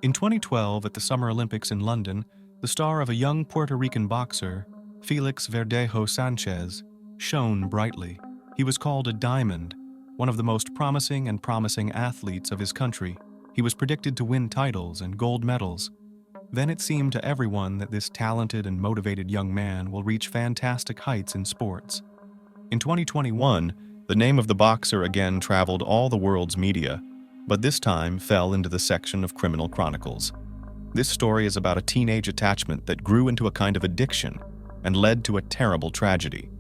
In 2012, at the Summer Olympics in London, the star of a young Puerto Rican boxer, Felix Verdejo-Sánchez, shone brightly. He was called a diamond, one of the most promising athletes of his country. He was predicted to win titles and gold medals. Then it seemed to everyone that this talented and motivated young man will reach fantastic heights in sports. In 2021, the name of the boxer again traveled all the world's media, but this time fell into the section of criminal chronicles. This story is about a teenage attachment that grew into a kind of addiction and led to a terrible tragedy,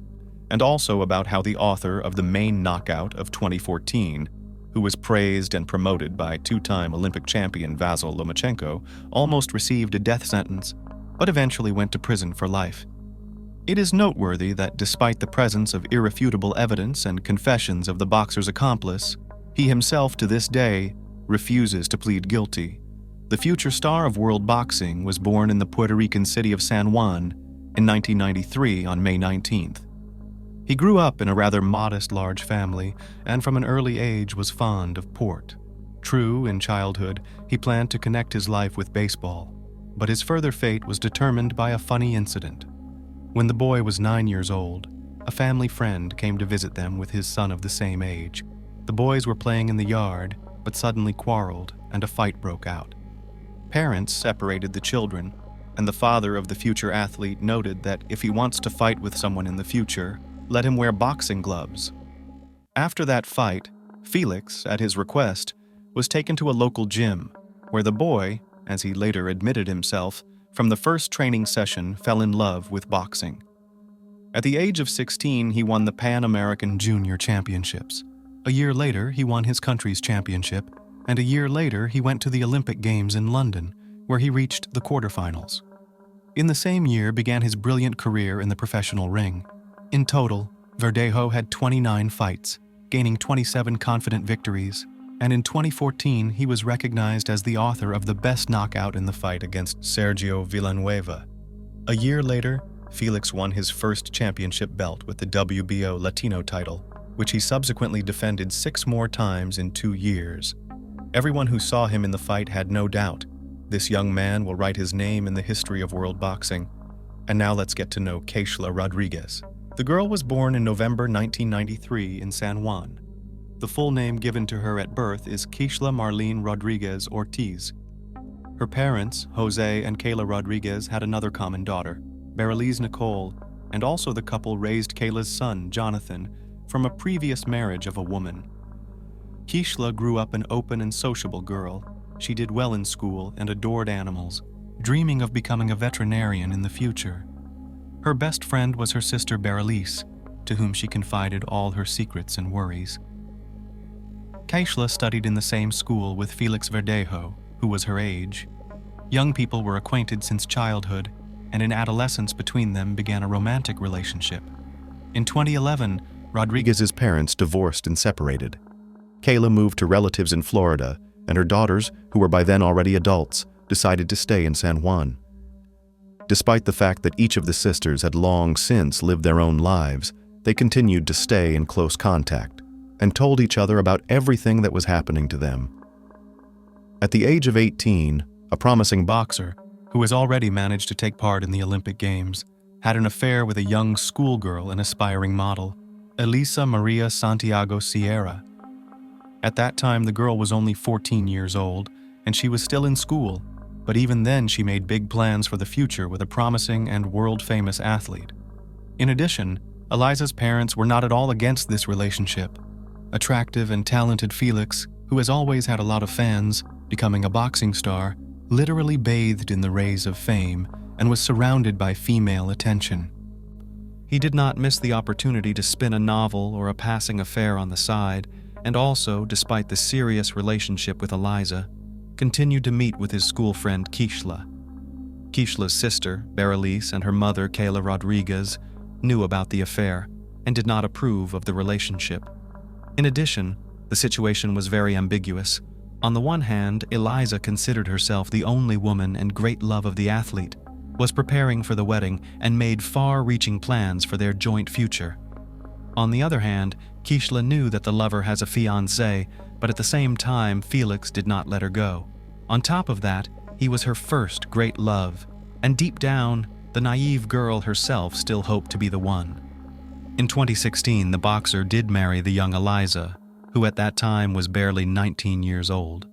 and also about how the author of the main knockout of 2014, who was praised and promoted by two-time Olympic champion Vasyl Lomachenko, almost received a death sentence, but eventually went to prison for life. It is noteworthy that despite the presence of irrefutable evidence and confessions of the boxer's accomplice, he himself to this day refuses to plead guilty. The future star of world boxing was born in the Puerto Rican city of San Juan in 1993 on May 19th. He grew up in a rather modest large family and from an early age was fond of port. True, in childhood, he planned to connect his life with baseball, but his further fate was determined by a funny incident. When the boy was 9 years old, a family friend came to visit them with his son of the same age. The boys were playing in the yard, but suddenly quarreled and a fight broke out. Parents separated the children, and the father of the future athlete noted that if he wants to fight with someone in the future, let him wear boxing gloves. After that fight, Felix, at his request, was taken to a local gym, where the boy, as he later admitted himself, from the first training session fell in love with boxing. At the age of 16, he won the Pan American Junior Championships. A year later, he won his country's championship, and a year later, he went to the Olympic Games in London, where he reached the quarterfinals. In the same year began his brilliant career in the professional ring. In total, Verdejo had 29 fights, gaining 27 confident victories, and in 2014 he was recognized as the author of the best knockout in the fight against Sergio Villanueva. A year later, Felix won his first championship belt with the WBO Latino title, which he subsequently defended 6 more times in 2 years. Everyone who saw him in the fight had no doubt. This young man will write his name in the history of world boxing. And now let's get to know Keishla Rodriguez. The girl was born in November 1993 in San Juan. The full name given to her at birth is Keishla Marlene Rodriguez Ortiz. Her parents, Jose and Keishla Rodriguez, had another common daughter, Bereliz Nicole, and also the couple raised Keishla's son, Jonathan, from a previous marriage of a woman. Keishla grew up an open and sociable girl. She did well in school and adored animals, dreaming of becoming a veterinarian in the future. Her best friend was her sister Bereliz, to whom she confided all her secrets and worries. Keishla studied in the same school with Felix Verdejo, who was her age. Young people were acquainted since childhood, and in adolescence between them began a romantic relationship. In 2011, Rodriguez's parents divorced and separated. Keishla moved to relatives in Florida, and her daughters, who were by then already adults, decided to stay in San Juan. Despite the fact that each of the sisters had long since lived their own lives, they continued to stay in close contact and told each other about everything that was happening to them. At the age of 18, a promising boxer, who has already managed to take part in the Olympic Games, had an affair with a young schoolgirl and aspiring model, Elisa Maria Santiago Sierra. At that time, the girl was only 14 years old, and she was still in school, but even then she made big plans for the future with a promising and world-famous athlete. In addition, Elisa's parents were not at all against this relationship. Attractive and talented Felix, who has always had a lot of fans, becoming a boxing star, literally bathed in the rays of fame and was surrounded by female attention. He did not miss the opportunity to spin a novel or a passing affair on the side, and also, despite the serious relationship with Eliza, continued to meet with his school friend Keishla. Keishla's sister, Bereliz, and her mother, Keishla Rodriguez, knew about the affair and did not approve of the relationship. In addition, the situation was very ambiguous. On the one hand, Eliza considered herself the only woman and great love of the athlete, was preparing for the wedding, and made far-reaching plans for their joint future. On the other hand, Keishla knew that the lover has a fiancé, but at the same time, Felix did not let her go. On top of that, he was her first great love, and deep down, the naive girl herself still hoped to be the one. In 2016, the boxer did marry the young Eliza, who at that time was barely 19 years old.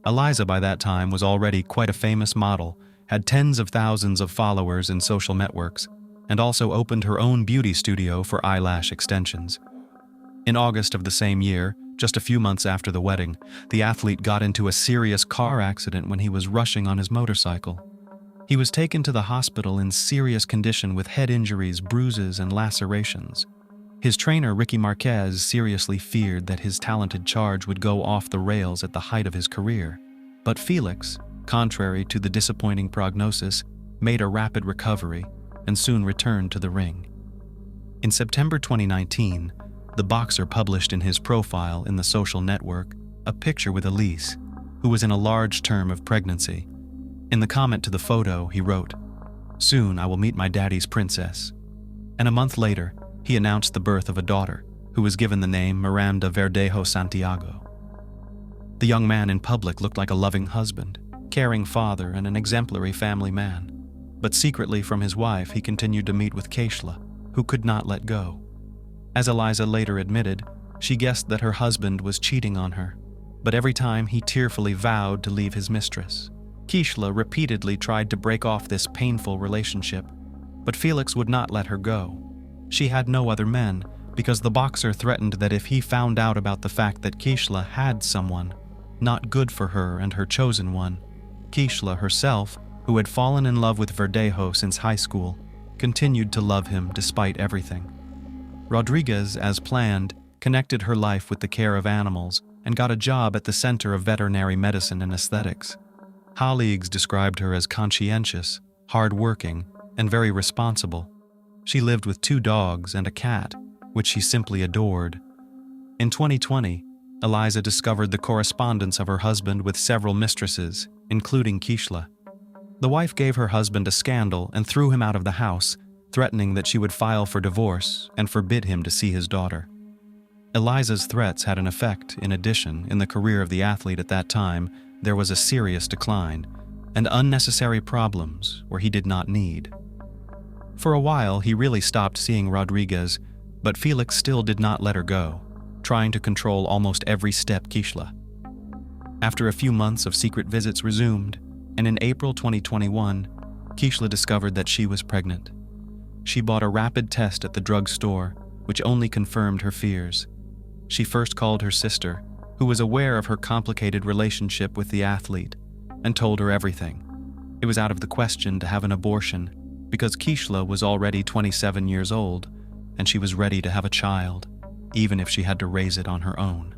Eliza by that time was already quite a famous model, had tens of thousands of followers in social networks, and also opened her own beauty studio for eyelash extensions. In August of the same year, just a few months after the wedding, the athlete got into a serious car accident when he was rushing on his motorcycle. He was taken to the hospital in serious condition with head injuries, bruises, and lacerations. His trainer, Ricky Marquez, seriously feared that his talented charge would go off the rails at the height of his career. But Felix, contrary to the disappointing prognosis, made a rapid recovery and soon returned to the ring. In September 2019, the boxer published in his profile in the social network a picture with Elise, who was in a large term of pregnancy. In the comment to the photo, he wrote, "Soon I will meet my daddy's princess." And a month later, he announced the birth of a daughter, who was given the name Miranda Verdejo-Santiago. The young man in public looked like a loving husband, caring father, and an exemplary family man. But secretly from his wife, he continued to meet with Keishla, who could not let go. As Eliza later admitted, she guessed that her husband was cheating on her, but every time he tearfully vowed to leave his mistress. Keishla repeatedly tried to break off this painful relationship, but Felix would not let her go. She had no other men, because the boxer threatened that if he found out about the fact that Keishla had someone, not good for her and her chosen one, Keishla herself, who had fallen in love with Verdejo since high school, continued to love him despite everything. Rodriguez, as planned, connected her life with the care of animals and got a job at the Center of Veterinary Medicine and Aesthetics. Colleagues described her as conscientious, hard-working, and very responsible. She lived with 2 dogs and a cat, which she simply adored. In 2020, Eliza discovered the correspondence of her husband with several mistresses, including Keishla. The wife gave her husband a scandal and threw him out of the house, threatening that she would file for divorce and forbid him to see his daughter. Eliza's threats had an effect. In addition, in the career of the athlete at that time, there was a serious decline and unnecessary problems where he did not need. For a while, he really stopped seeing Rodriguez, but Felix still did not let her go, trying to control almost every step Keishla. After a few months of secret visits resumed, and in April 2021, Keishla discovered that she was pregnant. She bought a rapid test at the drugstore, which only confirmed her fears. She first called her sister, who was aware of her complicated relationship with the athlete, and told her everything. It was out of the question to have an abortion, because Keishla was already 27 years old, and she was ready to have a child, even if she had to raise it on her own.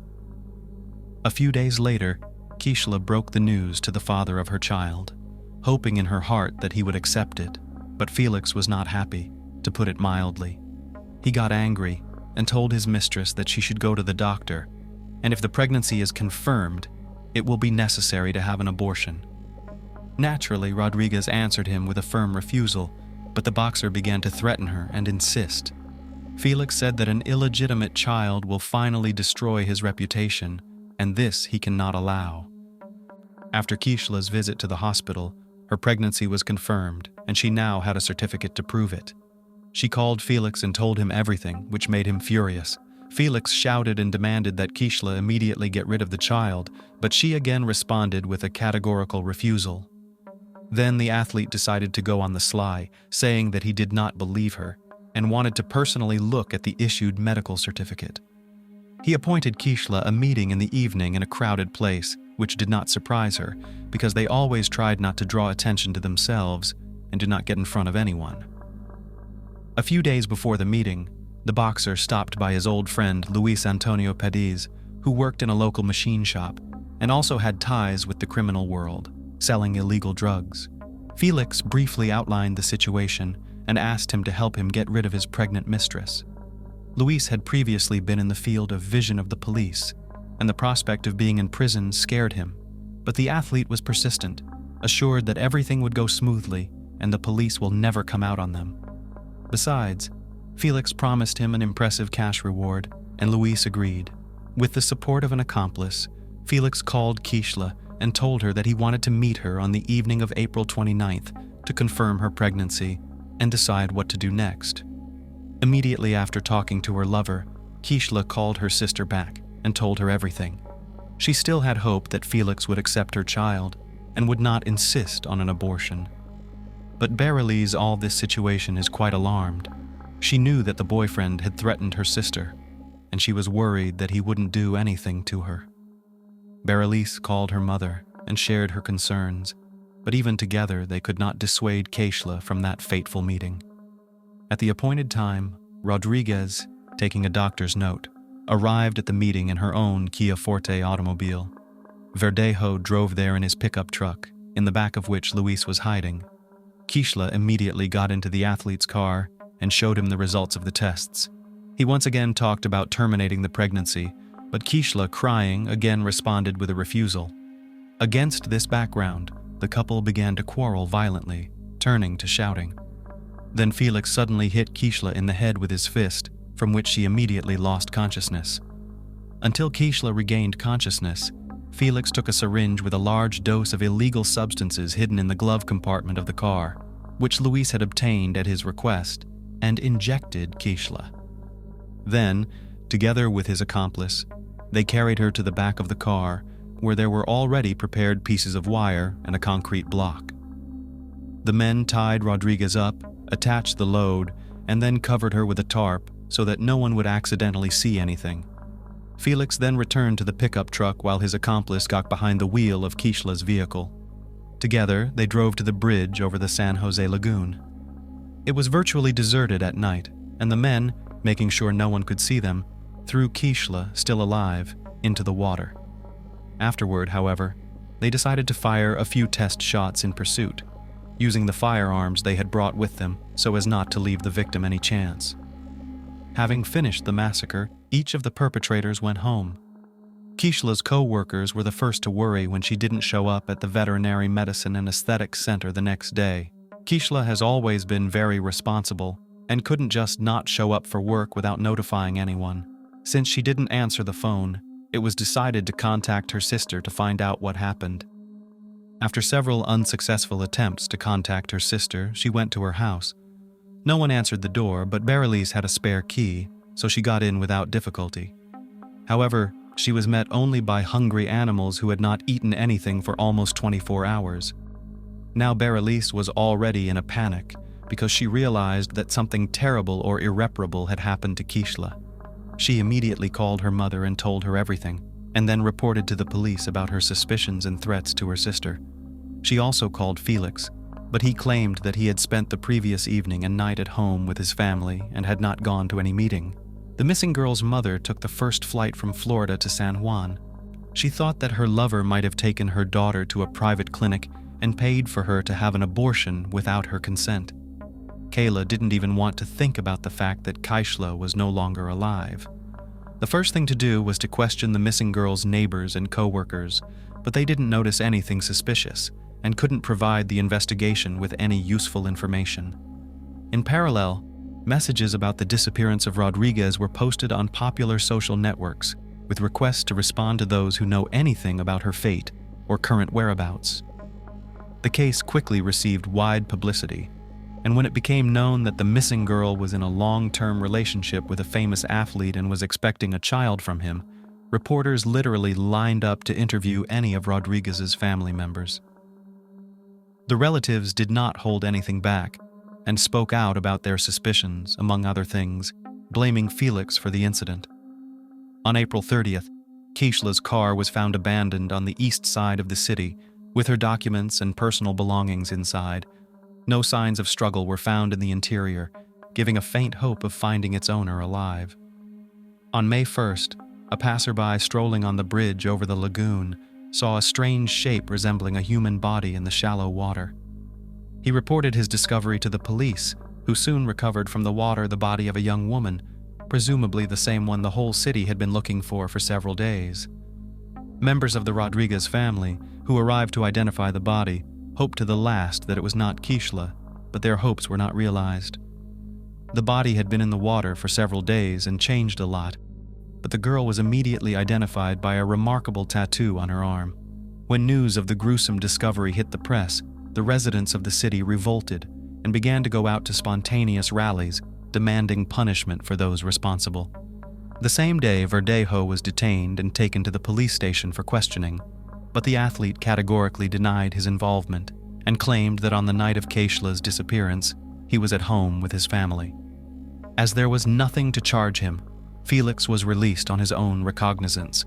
A few days later, Keishla broke the news to the father of her child, hoping in her heart that he would accept it, but Felix was not happy, to put it mildly. He got angry and told his mistress that she should go to the doctor, and if the pregnancy is confirmed, it will be necessary to have an abortion. Naturally, Rodriguez answered him with a firm refusal, but the boxer began to threaten her and insist. Felix said that an illegitimate child will finally destroy his reputation, and this he cannot allow. After Keishla's visit to the hospital, her pregnancy was confirmed, and she now had a certificate to prove it. She called Felix and told him everything, which made him furious. Felix shouted and demanded that Keishla immediately get rid of the child, but she again responded with a categorical refusal. Then the athlete decided to go on the sly, saying that he did not believe her and wanted to personally look at the issued medical certificate. He appointed Keishla a meeting in the evening in a crowded place, which did not surprise her, because they always tried not to draw attention to themselves and did not get in front of anyone. A few days before the meeting, the boxer stopped by his old friend Luis Antonio Pediz, who worked in a local machine shop and also had ties with the criminal world, selling illegal drugs. Felix briefly outlined the situation and asked him to help him get rid of his pregnant mistress. Luis had previously been in the field of vision of the police, and the prospect of being in prison scared him, but the athlete was persistent, assured that everything would go smoothly and the police will never come out on them. Besides, Felix promised him an impressive cash reward, and Luis agreed. With the support of an accomplice, Felix called Keishla and told her that he wanted to meet her on the evening of April 29th to confirm her pregnancy and decide what to do next. Immediately after talking to her lover, Keishla called her sister back and told her everything. She still had hope that Felix would accept her child and would not insist on an abortion. But Berylise all this situation is quite alarmed. She knew that the boyfriend had threatened her sister, and she was worried that he wouldn't do anything to her. Berylise called her mother and shared her concerns, but even together they could not dissuade Keishla from that fateful meeting. At the appointed time, Rodriguez, taking a doctor's note, arrived at the meeting in her own Kia Forte automobile. Verdejo drove there in his pickup truck, in the back of which Luis was hiding. Keishla immediately got into the athlete's car and showed him the results of the tests. He once again talked about terminating the pregnancy, but Keishla, crying, again responded with a refusal. Against this background, the couple began to quarrel violently, turning to shouting. Then Felix suddenly hit Keishla in the head with his fist, from which she immediately lost consciousness. Until Keishla regained consciousness, Felix took a syringe with a large dose of illegal substances hidden in the glove compartment of the car, which Luis had obtained at his request, and injected Keishla. Then, together with his accomplice, they carried her to the back of the car, where there were already prepared pieces of wire and a concrete block. The men tied Rodriguez up, attached the load, and then covered her with a tarp so that no one would accidentally see anything. Felix then returned to the pickup truck while his accomplice got behind the wheel of Keishla's vehicle. Together, they drove to the bridge over the San Jose Lagoon. It was virtually deserted at night, and the men, making sure no one could see them, threw Keishla, still alive, into the water. Afterward, however, they decided to fire a few test shots in pursuit, using the firearms they had brought with them so as not to leave the victim any chance. Having finished the massacre, each of the perpetrators went home. Keishla's co-workers were the first to worry when she didn't show up at the Veterinary Medicine and Aesthetics Center the next day. Keishla has always been very responsible and couldn't just not show up for work without notifying anyone. Since she didn't answer the phone, it was decided to contact her sister to find out what happened. After several unsuccessful attempts to contact her sister, she went to her house. No one answered the door, but Berylise had a spare key, so she got in without difficulty. However, she was met only by hungry animals who had not eaten anything for almost 24 hours. Now Berylise was already in a panic because she realized that something terrible or irreparable had happened to Keishla. She immediately called her mother and told her everything, and then reported to the police about her suspicions and threats to her sister. She also called Felix, but he claimed that he had spent the previous evening and night at home with his family and had not gone to any meeting. The missing girl's mother took the first flight from Florida to San Juan. She thought that her lover might have taken her daughter to a private clinic and paid for her to have an abortion without her consent. Kayla didn't even want to think about the fact that Keishla was no longer alive. The first thing to do was to question the missing girl's neighbors and co-workers, but they didn't notice anything suspicious and couldn't provide the investigation with any useful information. In parallel, messages about the disappearance of Rodriguez were posted on popular social networks with requests to respond to those who know anything about her fate or current whereabouts. The case quickly received wide publicity, and when it became known that the missing girl was in a long-term relationship with a famous athlete and was expecting a child from him, reporters literally lined up to interview any of Rodriguez's family members. The relatives did not hold anything back and spoke out about their suspicions, among other things, blaming Felix for the incident. On April 30th, Keishla's car was found abandoned on the east side of the city, with her documents and personal belongings inside. No signs of struggle were found in the interior, giving a faint hope of finding its owner alive. On May 1st, a passerby strolling on the bridge over the lagoon saw a strange shape resembling a human body in the shallow water. He reported his discovery to the police, who soon recovered from the water the body of a young woman, presumably the same one the whole city had been looking for several days. Members of the Rodriguez family, who arrived to identify the body, hoped to the last that it was not Keishla, but their hopes were not realized. The body had been in the water for several days and changed a lot, but the girl was immediately identified by a remarkable tattoo on her arm. When news of the gruesome discovery hit the press, the residents of the city revolted and began to go out to spontaneous rallies, demanding punishment for those responsible. The same day, Verdejo was detained and taken to the police station for questioning, but the athlete categorically denied his involvement and claimed that on the night of Keishla's disappearance, he was at home with his family. As there was nothing to charge him, Felix was released on his own recognizance.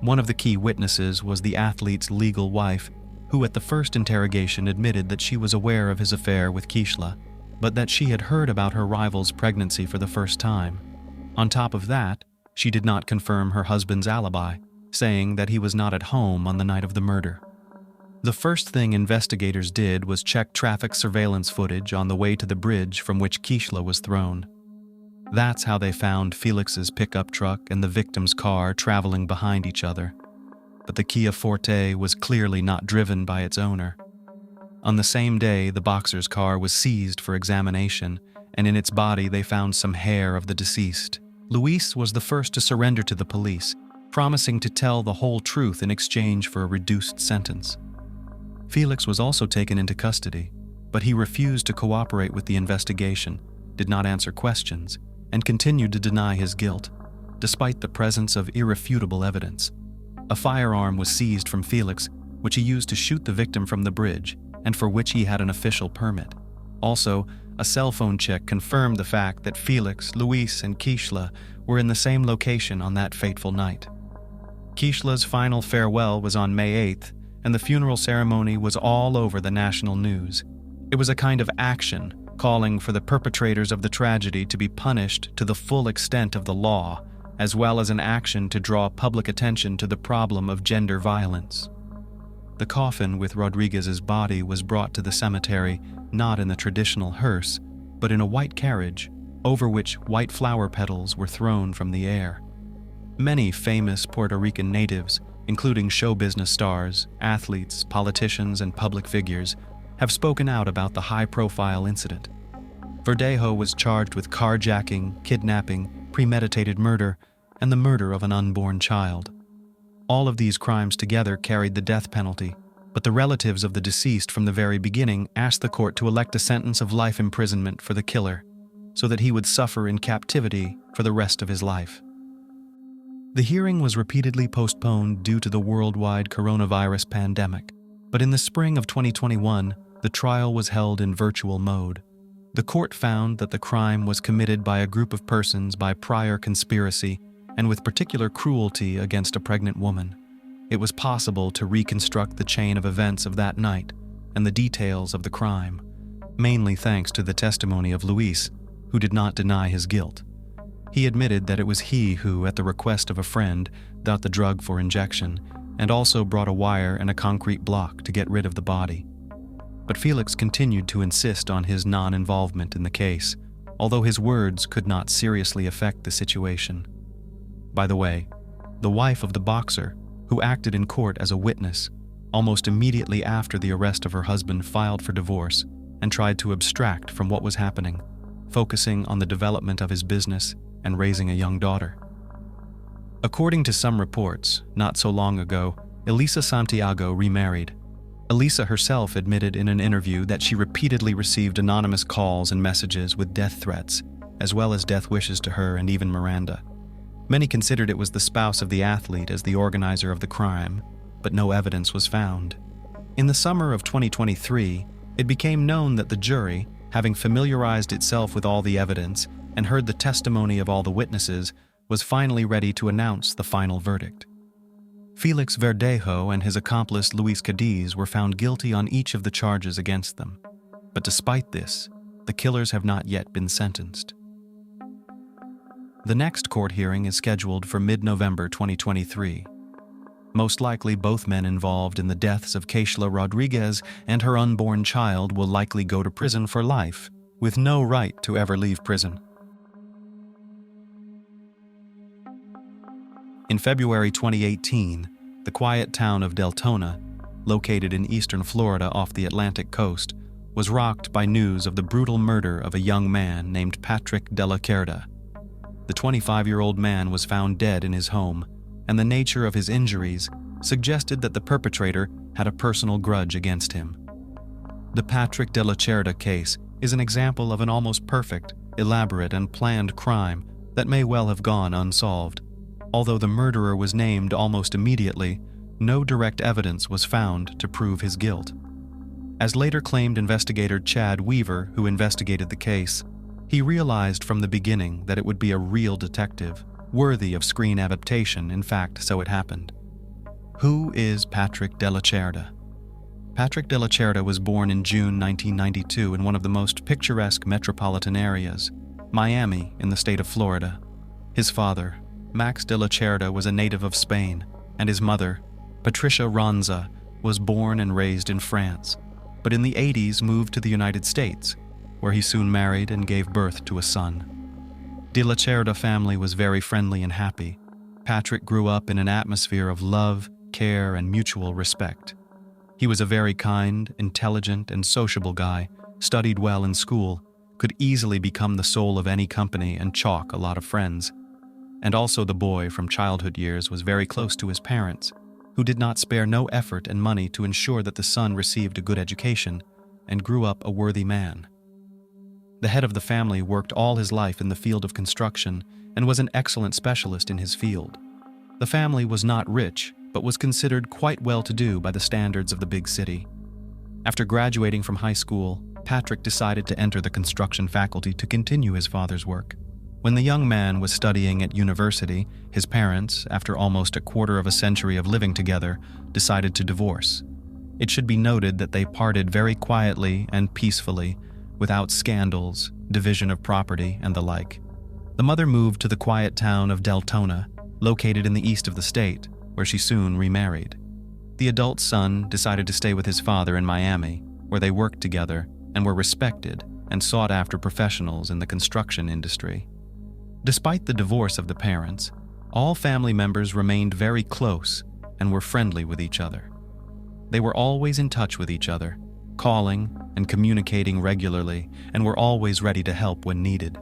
One of the key witnesses was the athlete's legal wife, who at the first interrogation admitted that she was aware of his affair with Keishla, but that she had heard about her rival's pregnancy for the first time. On top of that, she did not confirm her husband's alibi, saying that he was not at home on the night of the murder. The first thing investigators did was check traffic surveillance footage on the way to the bridge from which Keishla was thrown. That's how they found Felix's pickup truck and the victim's car traveling behind each other. But the Kia Forte was clearly not driven by its owner. On the same day, the boxer's car was seized for examination, and in its body they found some hair of the deceased. Luis was the first to surrender to the police, promising to tell the whole truth in exchange for a reduced sentence. Felix was also taken into custody, but he refused to cooperate with the investigation, did not answer questions, and continued to deny his guilt, despite the presence of irrefutable evidence. A firearm was seized from Felix, which he used to shoot the victim from the bridge, and for which he had an official permit. Also, a cell phone check confirmed the fact that Felix, Luis, and Keishla were in the same location on that fateful night. Keishla's final farewell was on May 8th, and the funeral ceremony was all over the national news. It was a kind of action, calling for the perpetrators of the tragedy to be punished to the full extent of the law, as well as an action to draw public attention to the problem of gender violence. The coffin with Rodriguez's body was brought to the cemetery not in the traditional hearse, but in a white carriage, over which white flower petals were thrown from the air. Many famous Puerto Rican natives, including show business stars, athletes, politicians, and public figures, have spoken out about the high-profile incident. Verdejo was charged with carjacking, kidnapping, premeditated murder, and the murder of an unborn child. All of these crimes together carried the death penalty, but the relatives of the deceased from the very beginning asked the court to elect a sentence of life imprisonment for the killer, so that he would suffer in captivity for the rest of his life. The hearing was repeatedly postponed due to the worldwide coronavirus pandemic, but in the spring of 2021, the trial was held in virtual mode. The court found that the crime was committed by a group of persons by prior conspiracy and with particular cruelty against a pregnant woman. It was possible to reconstruct the chain of events of that night and the details of the crime, mainly thanks to the testimony of Luis, who did not deny his guilt. He admitted that it was he who, at the request of a friend, got the drug for injection and also brought a wire and a concrete block to get rid of the body. But Felix continued to insist on his non-involvement in the case, although his words could not seriously affect the situation. By the way, the wife of the boxer, who acted in court as a witness, almost immediately after the arrest of her husband filed for divorce and tried to abstract from what was happening, focusing on the development of his business and raising a young daughter. According to some reports, not so long ago, Elisa Santiago remarried. Elisa herself admitted in an interview that she repeatedly received anonymous calls and messages with death threats, as well as death wishes to her and even Miranda. Many considered it was the spouse of the athlete as the organizer of the crime, but no evidence was found. In the summer of 2023, it became known that the jury, having familiarized itself with all the evidence and heard the testimony of all the witnesses, was finally ready to announce the final verdict. Felix Verdejo and his accomplice Luis Cadiz were found guilty on each of the charges against them. But despite this, the killers have not yet been sentenced. The next court hearing is scheduled for mid-November 2023. Most likely, both men involved in the deaths of Keishla Rodriguez and her unborn child will likely go to prison for life, with no right to ever leave prison. In February 2018, the quiet town of Deltona, located in eastern Florida off the Atlantic coast, was rocked by news of the brutal murder of a young man named Patrick de la Cerda. The 25-year-old man was found dead in his home, and the nature of his injuries, suggested that the perpetrator had a personal grudge against him. The Patrick de la Cerda case is an example of an almost perfect, elaborate, and planned crime that may well have gone unsolved. Although the murderer was named almost immediately, no direct evidence was found to prove his guilt. As later claimed investigator Chad Weaver, who investigated the case, he realized from the beginning that it would be a real detective, worthy of screen adaptation. In fact, so it happened. Who is Patrick de la Cerda? Patrick de la Cerda was born in June 1992 in one of the most picturesque metropolitan areas, Miami, in the state of Florida. His father, Max de la Cerda, was a native of Spain, and his mother, Patricia Ronza, was born and raised in France, but in the 80s moved to the United States, where he soon married and gave birth to a son. De la Cerda family was very friendly and happy. Patrick grew up in an atmosphere of love, care, and mutual respect. He was a very kind, intelligent, and sociable guy, studied well in school, could easily become the soul of any company and chalk a lot of friends. And also the boy from childhood years was very close to his parents, who did not spare no effort and money to ensure that the son received a good education and grew up a worthy man. The head of the family worked all his life in the field of construction and was an excellent specialist in his field. The family was not rich, but was considered quite well-to-do by the standards of the big city. After graduating from high school, Patrick decided to enter the construction faculty to continue his father's work. When the young man was studying at university, his parents, after almost a quarter of a century of living together, decided to divorce. It should be noted that they parted very quietly and peacefully, without scandals, division of property, and the like. The mother moved to the quiet town of Deltona, located in the east of the state, where she soon remarried. The adult son decided to stay with his father in Miami, where they worked together and were respected and sought-after professionals in the construction industry. Despite the divorce of the parents, all family members remained very close and were friendly with each other. They were always in touch with each other, calling and communicating regularly, and were always ready to help when needed.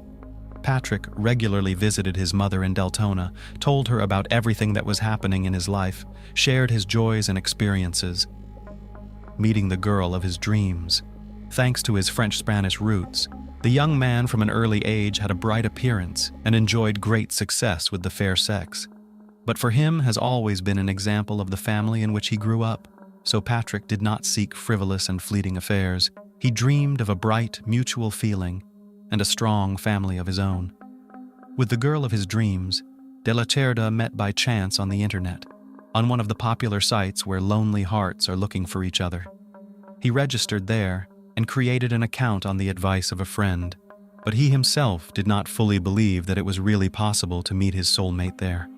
Patrick regularly visited his mother in Deltona, told her about everything that was happening in his life, shared his joys and experiences. Meeting the girl of his dreams. Thanks to his French-Spanish roots, the young man from an early age had a bright appearance and enjoyed great success with the fair sex. But for him has always been an example of the family in which he grew up, so Patrick did not seek frivolous and fleeting affairs. He dreamed of a bright, mutual feeling and a strong family of his own. With the girl of his dreams, de la Cerda met by chance on the internet, on one of the popular sites where lonely hearts are looking for each other. He registered there and created an account on the advice of a friend, but he himself did not fully believe that it was really possible to meet his soulmate there.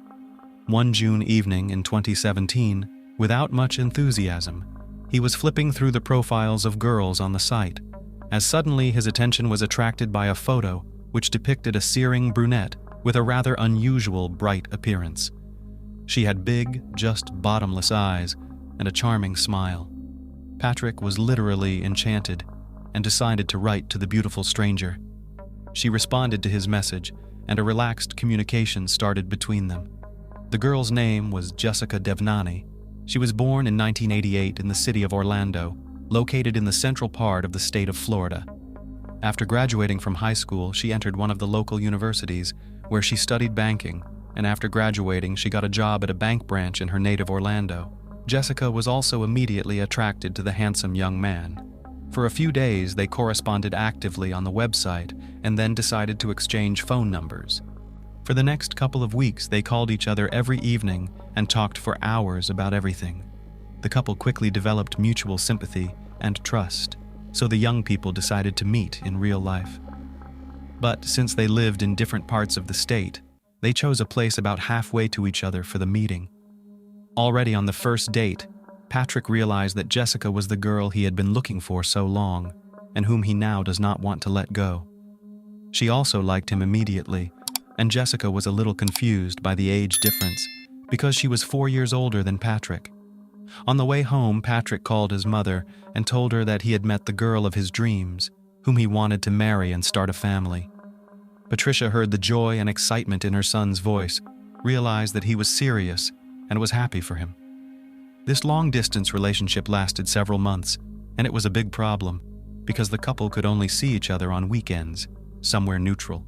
One June evening in 2017, without much enthusiasm, he was flipping through the profiles of girls on the site, as suddenly his attention was attracted by a photo which depicted a searing brunette with a rather unusual bright appearance. She had big, just bottomless eyes and a charming smile. Patrick was literally enchanted and decided to write to the beautiful stranger. She responded to his message, and a relaxed communication started between them. The girl's name was Jessica Devnani. She was born in 1988 in the city of Orlando, located in the central part of the state of Florida. After graduating from high school, she entered one of the local universities, where she studied banking, and after graduating, she got a job at a bank branch in her native Orlando. Jessica was also immediately attracted to the handsome young man. For a few days, they corresponded actively on the website and then decided to exchange phone numbers. For the next couple of weeks, they called each other every evening and talked for hours about everything. The couple quickly developed mutual sympathy and trust, so the young people decided to meet in real life. But since they lived in different parts of the state, they chose a place about halfway to each other for the meeting. Already on the first date, Patrick realized that Jessica was the girl he had been looking for so long, and whom he now does not want to let go. She also liked him immediately, and Jessica was a little confused by the age difference because she was 4 years older than Patrick. On the way home, Patrick called his mother and told her that he had met the girl of his dreams, whom he wanted to marry and start a family. Patricia heard the joy and excitement in her son's voice, realized that he was serious, and was happy for him. This long-distance relationship lasted several months, and it was a big problem because the couple could only see each other on weekends, somewhere neutral.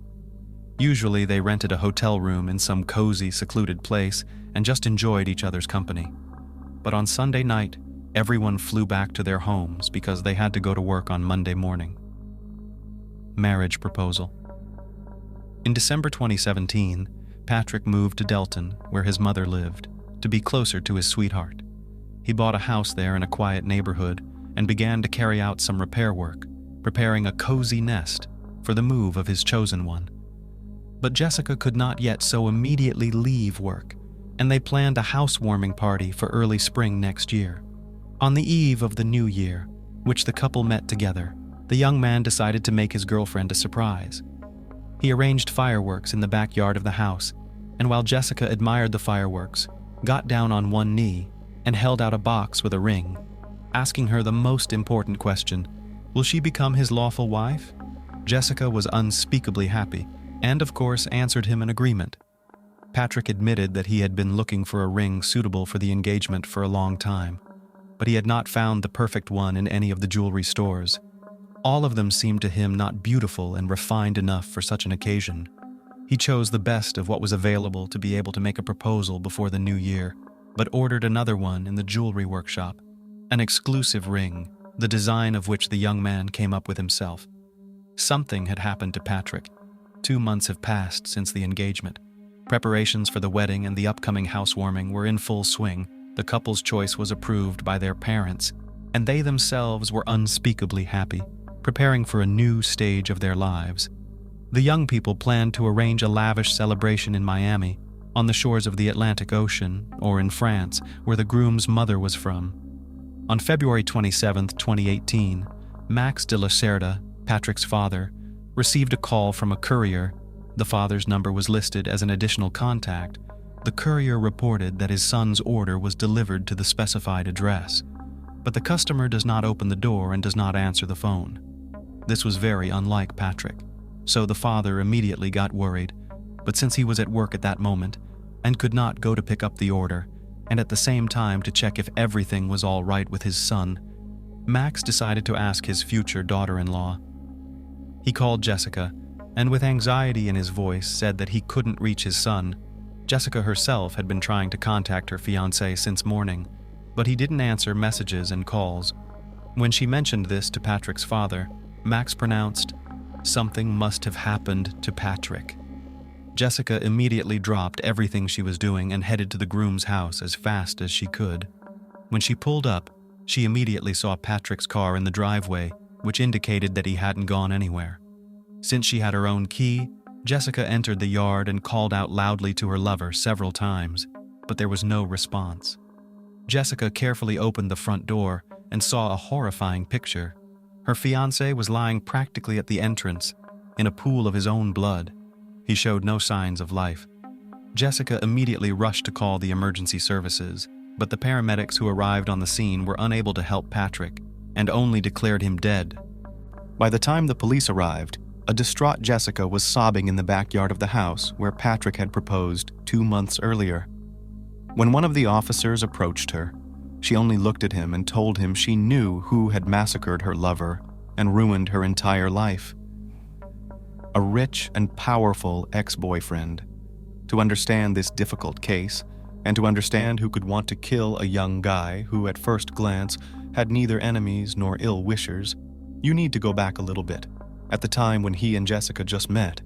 Usually they rented a hotel room in some cozy, secluded place and just enjoyed each other's company. But on Sunday night, everyone flew back to their homes because they had to go to work on Monday morning. Marriage proposal. In December 2017, Patrick moved to Delton, where his mother lived, to be closer to his sweetheart. He bought a house there in a quiet neighborhood and began to carry out some repair work, preparing a cozy nest for the move of his chosen one. But Jessica could not yet so immediately leave work, and they planned a housewarming party for early spring next year. On the eve of the new year, which the couple met together, the young man decided to make his girlfriend a surprise. He arranged fireworks in the backyard of the house, and while Jessica admired the fireworks, got down on one knee and held out a box with a ring, asking her the most important question: will she become his lawful wife? Jessica was unspeakably happy, and of course answered him in agreement. Patrick admitted that he had been looking for a ring suitable for the engagement for a long time, but he had not found the perfect one in any of the jewelry stores. All of them seemed to him not beautiful and refined enough for such an occasion. He chose the best of what was available to be able to make a proposal before the new year, but ordered another one in the jewelry workshop, an exclusive ring, the design of which the young man came up with himself. Something had happened to Patrick. 2 months have passed since the engagement. Preparations for the wedding and the upcoming housewarming were in full swing. The couple's choice was approved by their parents, and they themselves were unspeakably happy, preparing for a new stage of their lives. The young people planned to arrange a lavish celebration in Miami, on the shores of the Atlantic Ocean, or in France, where the groom's mother was from. On February 27, 2018, Max de la Cerda, Patrick's father, received a call from a courier. The father's number was listed as an additional contact. The courier reported that his son's order was delivered to the specified address, but the customer does not open the door and does not answer the phone. This was very unlike Patrick, so the father immediately got worried, but since he was at work at that moment and could not go to pick up the order, and at the same time to check if everything was all right with his son, Max decided to ask his future daughter-in-law. He called Jessica, and with anxiety in his voice said that he couldn't reach his son. Jessica herself had been trying to contact her fiancé since morning, but he didn't answer messages and calls. When she mentioned this to Patrick's father, Max pronounced, "Something must have happened to Patrick." Jessica immediately dropped everything she was doing and headed to the groom's house as fast as she could. When she pulled up, she immediately saw Patrick's car in the driveway, which indicated that he hadn't gone anywhere. Since she had her own key, Jessica entered the yard and called out loudly to her lover several times, but there was no response. Jessica carefully opened the front door and saw a horrifying picture. Her fiancé was lying practically at the entrance, in a pool of his own blood. He showed no signs of life. Jessica immediately rushed to call the emergency services, but the paramedics who arrived on the scene were unable to help Patrick and only declared him dead. By the time the police arrived, a distraught Jessica was sobbing in the backyard of the house where Patrick had proposed 2 months earlier. When one of the officers approached her, she only looked at him and told him she knew who had massacred her lover and ruined her entire life. A rich and powerful ex-boyfriend. To understand this difficult case, and to understand who could want to kill a young guy who at first glance had neither enemies nor ill wishers, you need to go back a little bit, at the time when he and Jessica just met.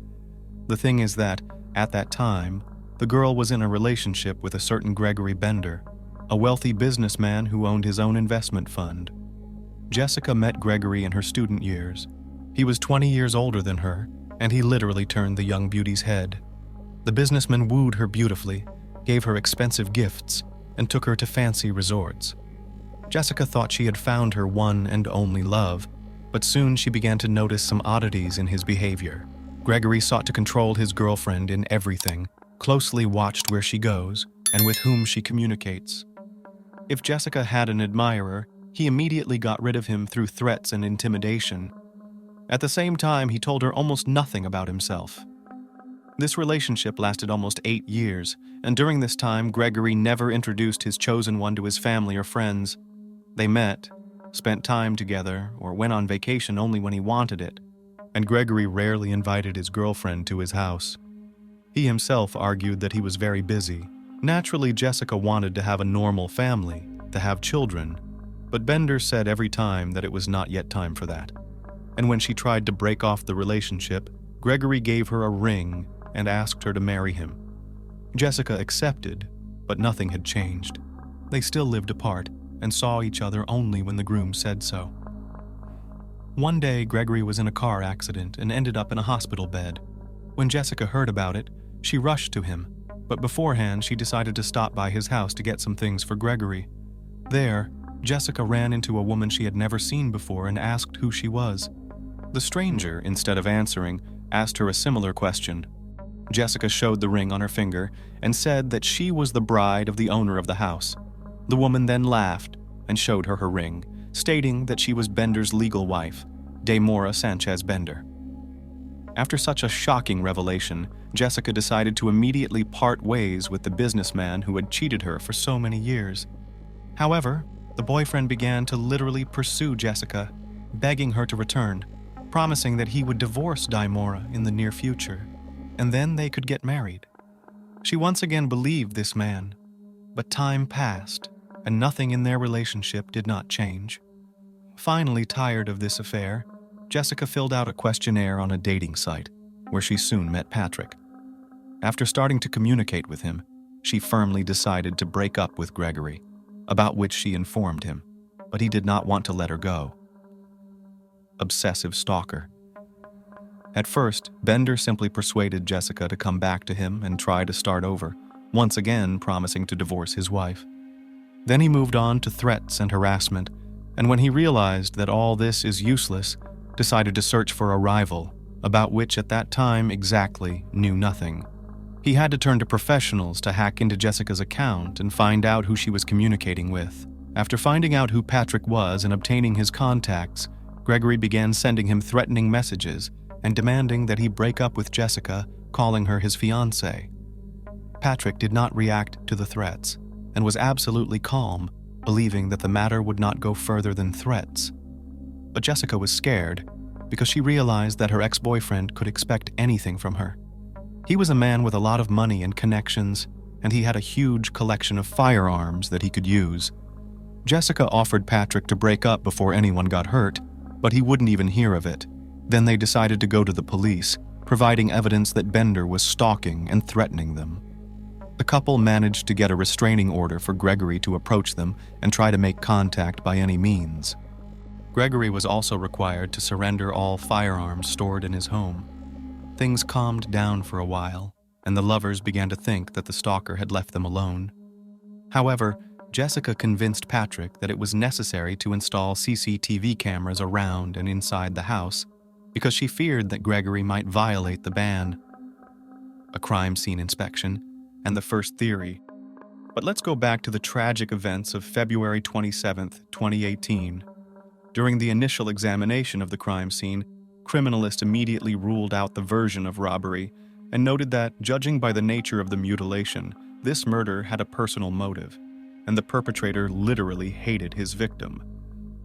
The thing is that, at that time, the girl was in a relationship with a certain Gregory Bender, a wealthy businessman who owned his own investment fund. Jessica met Gregory in her student years. He was 20 years older than her, and he literally turned the young beauty's head. The businessman wooed her beautifully, gave her expensive gifts, and took her to fancy resorts. Jessica thought she had found her one and only love, but soon she began to notice some oddities in his behavior. Gregory sought to control his girlfriend in everything, closely watched where she goes and with whom she communicates. If Jessica had an admirer, he immediately got rid of him through threats and intimidation. At the same time, he told her almost nothing about himself. This relationship lasted almost 8 years, and during this time, Gregory never introduced his chosen one to his family or friends. They met, spent time together, or went on vacation only when he wanted it, and Gregory rarely invited his girlfriend to his house. He himself argued that he was very busy. Naturally, Jessica wanted to have a normal family, to have children, but Bender said every time that it was not yet time for that. And when she tried to break off the relationship, Gregory gave her a ring and asked her to marry him. Jessica accepted, but nothing had changed. They still lived apart and saw each other only when the groom said so. One day, Gregory was in a car accident and ended up in a hospital bed. When Jessica heard about it, she rushed to him, but beforehand she decided to stop by his house to get some things for Gregory. There, Jessica ran into a woman she had never seen before and asked who she was. The stranger, instead of answering, asked her a similar question. Jessica showed the ring on her finger and said that she was the bride of the owner of the house. The woman then laughed and showed her her ring, stating that she was Bender's legal wife, Deimora Sanchez Bender. After such a shocking revelation, Jessica decided to immediately part ways with the businessman who had cheated her for so many years. However, the boyfriend began to literally pursue Jessica, begging her to return, promising that he would divorce Deimora in the near future, and then they could get married. She once again believed this man, but time passed, and nothing in their relationship did not change. Finally tired of this affair, Jessica filled out a questionnaire on a dating site, where she soon met Patrick. After starting to communicate with him, she firmly decided to break up with Gregory, about which she informed him, but he did not want to let her go. Obsessive stalker. At first, Bender simply persuaded Jessica to come back to him and try to start over, once again promising to divorce his wife. Then he moved on to threats and harassment, and when he realized that all this is useless, decided to search for a rival, about which at that time exactly knew nothing. He had to turn to professionals to hack into Jessica's account and find out who she was communicating with. After finding out who Patrick was and obtaining his contacts, Gregory began sending him threatening messages and demanding that he break up with Jessica, calling her his fiancée. Patrick did not react to the threats and was absolutely calm, believing that the matter would not go further than threats. But Jessica was scared because she realized that her ex-boyfriend could expect anything from her. He was a man with a lot of money and connections, and he had a huge collection of firearms that he could use. Jessica offered Patrick to break up before anyone got hurt, but he wouldn't even hear of it. Then they decided to go to the police, providing evidence that Bender was stalking and threatening them. The couple managed to get a restraining order for Gregory to approach them and try to make contact by any means. Gregory was also required to surrender all firearms stored in his home. Things calmed down for a while, and the lovers began to think that the stalker had left them alone. However, Jessica convinced Patrick that it was necessary to install CCTV cameras around and inside the house because she feared that Gregory might violate the ban. A crime scene inspection, and the first theory. But let's go back to the tragic events of February 27, 2018. During the initial examination of the crime scene, criminalists immediately ruled out the version of robbery and noted that, judging by the nature of the mutilation, this murder had a personal motive, and the perpetrator literally hated his victim.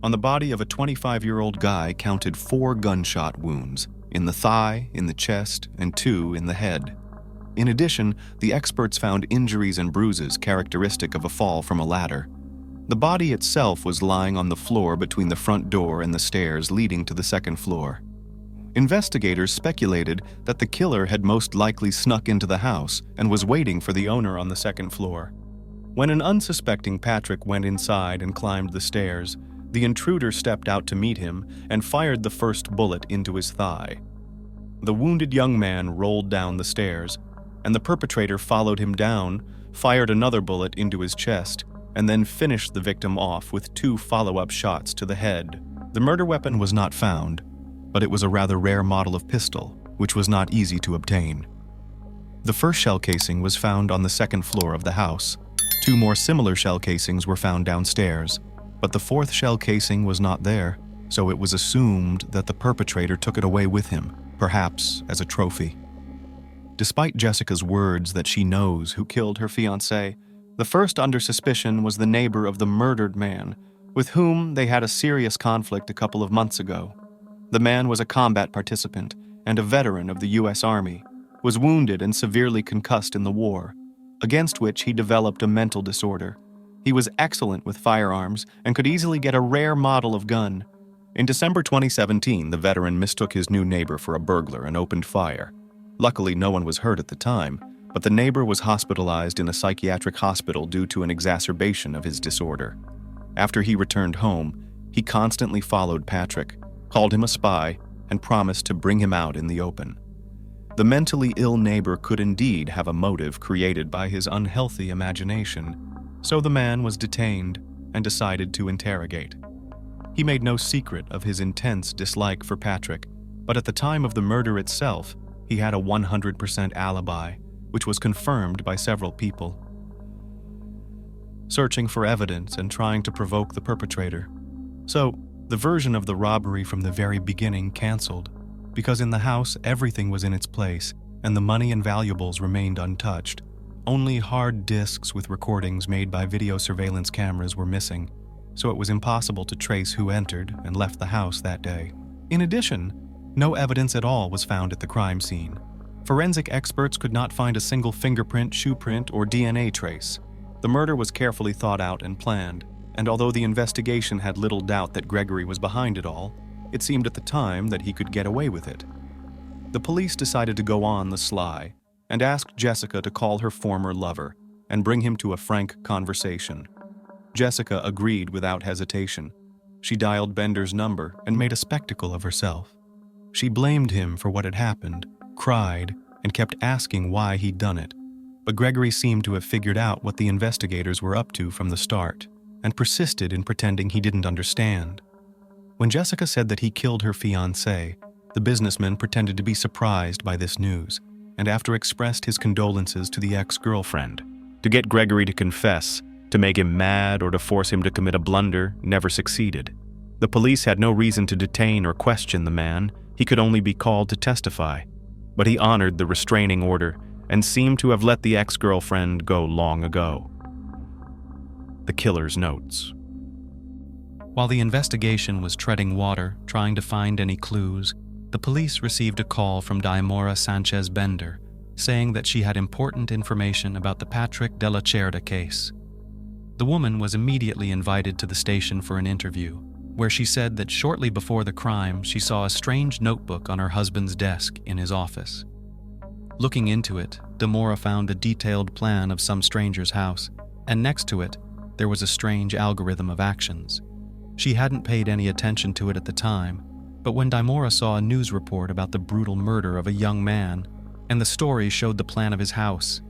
On the body of a 25-year-old guy counted 4 gunshot wounds, in the thigh, in the chest, and 2 in the head. In addition, the experts found injuries and bruises characteristic of a fall from a ladder. The body itself was lying on the floor between the front door and the stairs leading to the second floor. Investigators speculated that the killer had most likely snuck into the house and was waiting for the owner on the second floor. When an unsuspecting Patrick went inside and climbed the stairs, the intruder stepped out to meet him and fired the first bullet into his thigh. The wounded young man rolled down the stairs, and the perpetrator followed him down, fired another bullet into his chest, and then finished the victim off with 2 follow-up shots to the head. The murder weapon was not found, but it was a rather rare model of pistol, which was not easy to obtain. The first shell casing was found on the second floor of the house. 2 more similar shell casings were found downstairs, but the 4th shell casing was not there, so it was assumed that the perpetrator took it away with him, perhaps as a trophy. Despite Jessica's words that she knows who killed her fiancé, the first under suspicion was the neighbor of the murdered man, with whom they had a serious conflict a couple of months ago. The man was a combat participant and a veteran of the U.S. Army, was wounded and severely concussed in the war, against which he developed a mental disorder. He was excellent with firearms and could easily get a rare model of gun. In December 2017, the veteran mistook his new neighbor for a burglar and opened fire. Luckily, no one was hurt at the time, but the neighbor was hospitalized in a psychiatric hospital due to an exacerbation of his disorder. After he returned home, he constantly followed Patrick, called him a spy, and promised to bring him out in the open. The mentally ill neighbor could indeed have a motive created by his unhealthy imagination, so the man was detained and decided to interrogate. He made no secret of his intense dislike for Patrick, but at the time of the murder itself, he had a 100% alibi, which was confirmed by several people. Searching for evidence and trying to provoke the perpetrator. So, the version of the robbery from the very beginning canceled, because in the house everything was in its place and the money and valuables remained untouched. Only hard disks with recordings made by video surveillance cameras were missing, so it was impossible to trace who entered and left the house that day. In addition, no evidence at all was found at the crime scene. Forensic experts could not find a single fingerprint, shoe print, or DNA trace. The murder was carefully thought out and planned, and although the investigation had little doubt that Gregory was behind it all, it seemed at the time that he could get away with it. The police decided to go on the sly and asked Jessica to call her former lover and bring him to a frank conversation. Jessica agreed without hesitation. She dialed Bender's number and made a spectacle of herself. She blamed him for what had happened, cried, and kept asking why he'd done it. But Gregory seemed to have figured out what the investigators were up to from the start and persisted in pretending he didn't understand. When Jessica said that he killed her fiancé, the businessman pretended to be surprised by this news, and after expressed his condolences to the ex-girlfriend. To get Gregory to confess, to make him mad, or to force him to commit a blunder never succeeded. The police had no reason to detain or question the man. He could only be called to testify. But he honored the restraining order and seemed to have let the ex-girlfriend go long ago. The killer's notes. While the investigation was treading water, trying to find any clues, the police received a call from Daimora Sanchez Bender, saying that she had important information about the Patrick de la Cerda case. The woman was immediately invited to the station for an interview, where she said that shortly before the crime she saw a strange notebook on her husband's desk in his office. Looking into it, Daimora found a detailed plan of some stranger's house, and next to it, there was a strange algorithm of actions. She hadn't paid any attention to it at the time, but when Daimora saw a news report about the brutal murder of a young man, and the story showed the plan of his house,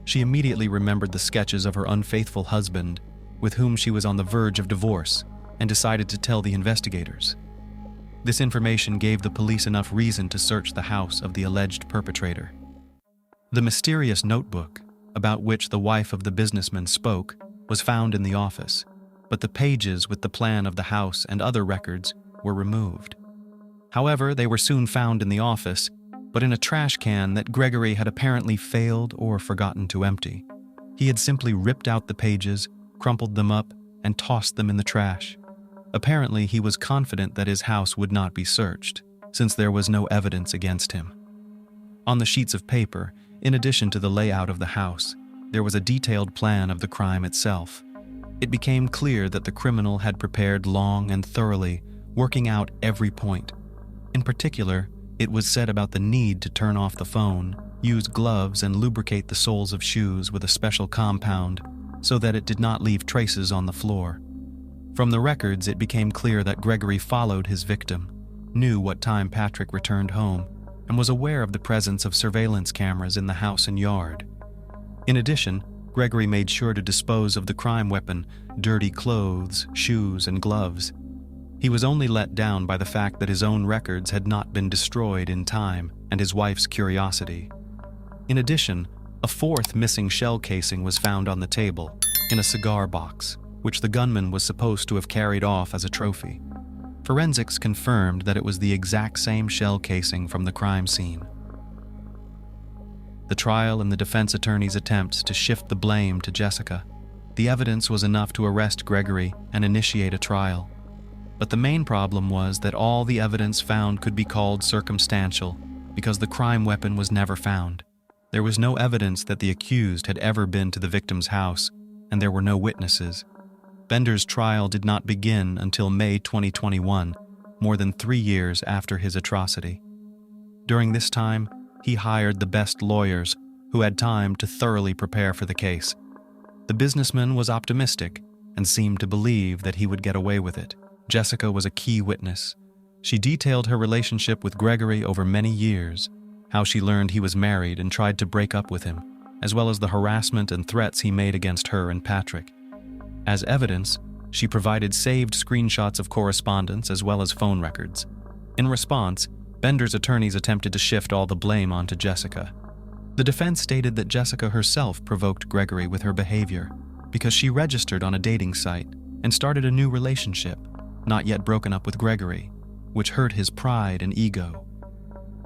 she immediately remembered the sketches of her unfaithful husband, with whom she was on the verge of divorce, and decided to tell the investigators. This information gave the police enough reason to search the house of the alleged perpetrator. The mysterious notebook, about which the wife of the businessman spoke, was found in the office, but the pages with the plan of the house and other records were removed. However, they were soon found in the office, but in a trash can that Gregory had apparently failed or forgotten to empty. He had simply ripped out the pages, crumpled them up, and tossed them in the trash. Apparently, he was confident that his house would not be searched, since there was no evidence against him. On the sheets of paper, in addition to the layout of the house, there was a detailed plan of the crime itself. It became clear that the criminal had prepared long and thoroughly, working out every point. In particular, it was said about the need to turn off the phone, use gloves, and lubricate the soles of shoes with a special compound so that it did not leave traces on the floor. From the records, it became clear that Gregory followed his victim, knew what time Patrick returned home, and was aware of the presence of surveillance cameras in the house and yard. In addition, Gregory made sure to dispose of the crime weapon, dirty clothes, shoes, and gloves. He was only let down by the fact that his own records had not been destroyed in time and his wife's curiosity. In addition, a fourth missing shell casing was found on the table, in a cigar box, which the gunman was supposed to have carried off as a trophy. Forensics confirmed that it was the exact same shell casing from the crime scene. the trial and the defense attorney's attempts to shift the blame to Jessica. The evidence was enough to arrest Gregory and initiate a trial. But the main problem was that all the evidence found could be called circumstantial because the crime weapon was never found. There was no evidence that the accused had ever been to the victim's house, and there were no witnesses. Bender's trial did not begin until May 2021, more than 3 years after his atrocity. During this time, he hired the best lawyers who had time to thoroughly prepare for the case. The businessman was optimistic and seemed to believe that he would get away with it. Jessica was a key witness. She detailed her relationship with Gregory over many years, how she learned he was married and tried to break up with him, as well as the harassment and threats he made against her and Patrick. As evidence, she provided saved screenshots of correspondence as well as phone records. In response, Bender's attorneys attempted to shift all the blame onto Jessica. The defense stated that Jessica herself provoked Gregory with her behavior because she registered on a dating site and started a new relationship, not yet broken up with Gregory, which hurt his pride and ego.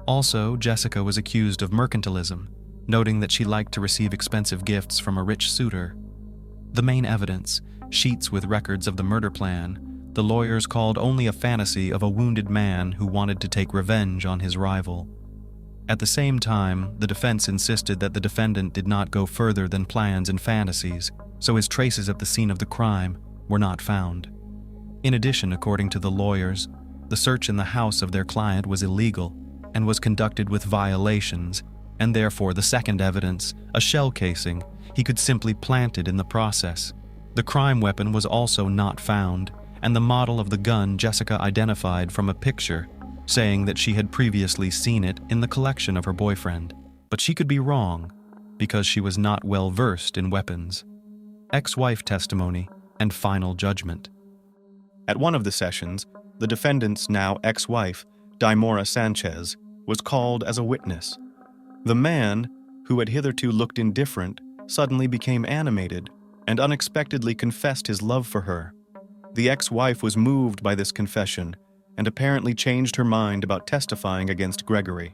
Also, Jessica was accused of mercantilism, noting that she liked to receive expensive gifts from a rich suitor. The main evidence, sheets with records of the murder plan, the lawyers called only a fantasy of a wounded man who wanted to take revenge on his rival. At the same time, the defense insisted that the defendant did not go further than plans and fantasies, so his traces at the scene of the crime were not found. In addition, according to the lawyers, the search in the house of their client was illegal and was conducted with violations, and therefore the second evidence, a shell casing, he could simply plant it in the process. The crime weapon was also not found, and the model of the gun Jessica identified from a picture, saying that she had previously seen it in the collection of her boyfriend. But she could be wrong, because she was not well versed in weapons. Ex-wife testimony and final judgment. At one of the sessions, the defendant's now ex-wife, Verdejo-Sánchez, was called as a witness. The man, who had hitherto looked indifferent, suddenly became animated and unexpectedly confessed his love for her. The ex-wife was moved by this confession and apparently changed her mind about testifying against Gregory.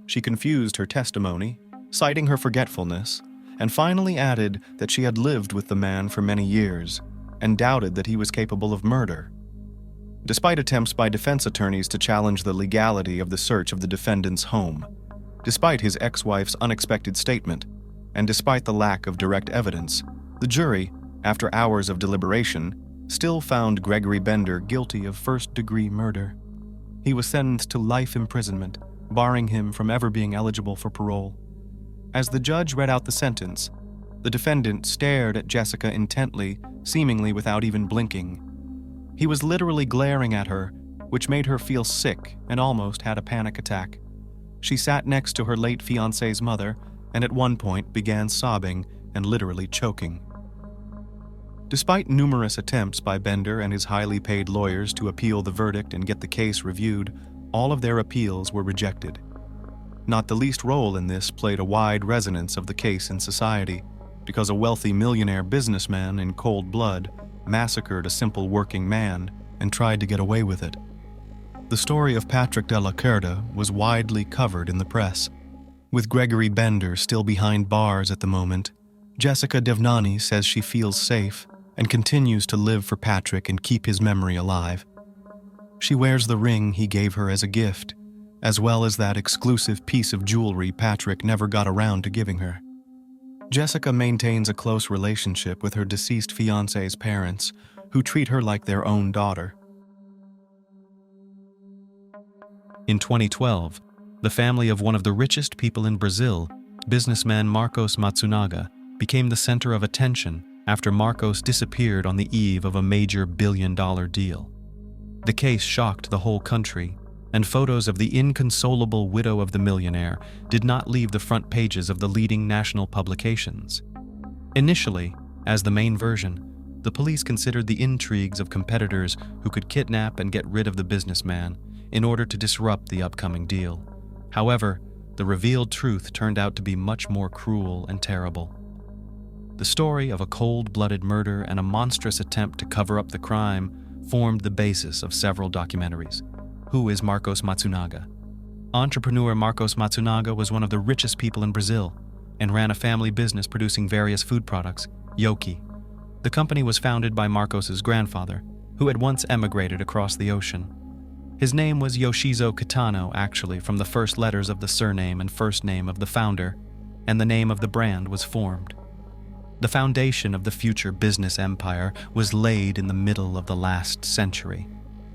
She confused her testimony, citing her forgetfulness, and finally added that she had lived with the man for many years and doubted that he was capable of murder. Despite attempts by defense attorneys to challenge the legality of the search of the defendant's home, despite his ex-wife's unexpected statement, and despite the lack of direct evidence, the jury, after hours of deliberation, still found Gregory Bender guilty of first-degree murder. He was sentenced to life imprisonment, barring him from ever being eligible for parole. As the judge read out the sentence, the defendant stared at Jessica intently, seemingly without even blinking. He was literally glaring at her, which made her feel sick and almost had a panic attack. She sat next to her late fiancé's mother and at one point began sobbing and literally choking. Despite numerous attempts by Bender and his highly paid lawyers to appeal the verdict and get the case reviewed, all of their appeals were rejected. Not the least role in this played a wide resonance of the case in society, because a wealthy millionaire businessman in cold blood massacred a simple working man and tried to get away with it. The story of Patrick de la Cerda was widely covered in the press. With Gregory Bender still behind bars at the moment, Jessica Devnani says she feels safe and continues to live for Patrick and keep his memory alive. She wears the ring he gave her as a gift, as well as that exclusive piece of jewelry Patrick never got around to giving her. Jessica maintains a close relationship with her deceased fiancé's parents, who treat her like their own daughter. In 2012, the family of one of the richest people in Brazil, businessman Marcos Matsunaga, became the center of attention after Marcos disappeared on the eve of a major billion-dollar deal. The case shocked the whole country, and photos of the inconsolable widow of the millionaire did not leave the front pages of the leading national publications. Initially, as the main version, the police considered the intrigues of competitors who could kidnap and get rid of the businessman in order to disrupt the upcoming deal. However, the revealed truth turned out to be much more cruel and terrible. The story of a cold-blooded murder and a monstrous attempt to cover up the crime formed the basis of several documentaries. Who is Marcos Matsunaga? Entrepreneur Marcos Matsunaga was one of the richest people in Brazil and ran a family business producing various food products, Yoki. The company was founded by Marcos's grandfather, who had once emigrated across the ocean. His name was Yoshizo Kitano, actually, from the first letters of the surname and first name of the founder, and the name of the brand was formed. The foundation of the future business empire was laid in the middle of the last century.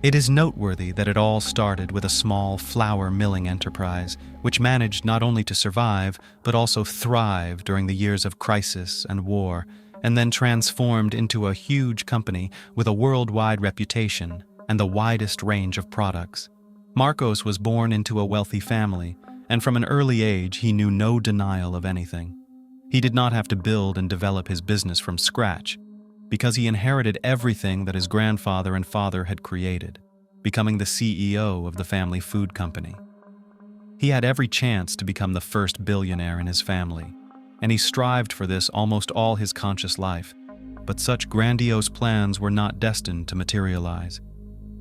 It is noteworthy that it all started with a small flour milling enterprise, which managed not only to survive, but also thrive during the years of crisis and war, and then transformed into a huge company with a worldwide reputation and the widest range of products. Marcos was born into a wealthy family, and from an early age he knew no denial of anything. He did not have to build and develop his business from scratch, because he inherited everything that his grandfather and father had created, becoming the CEO of the family food company. He had every chance to become the first billionaire in his family, and he strived for this almost all his conscious life, but such grandiose plans were not destined to materialize.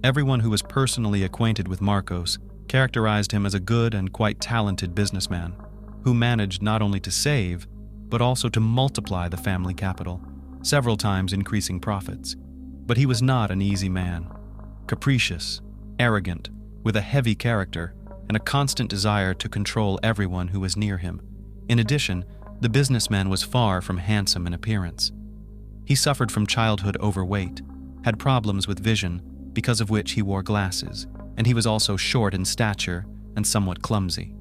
Everyone who was personally acquainted with Marcos characterized him as a good and quite talented businessman, who managed not only to save, but also to multiply the family capital, several times increasing profits. But he was not an easy man. Capricious, arrogant, with a heavy character, and a constant desire to control everyone who was near him. In addition, the businessman was far from handsome in appearance. He suffered from childhood overweight, had problems with vision, because of which he wore glasses, and he was also short in stature and somewhat clumsy.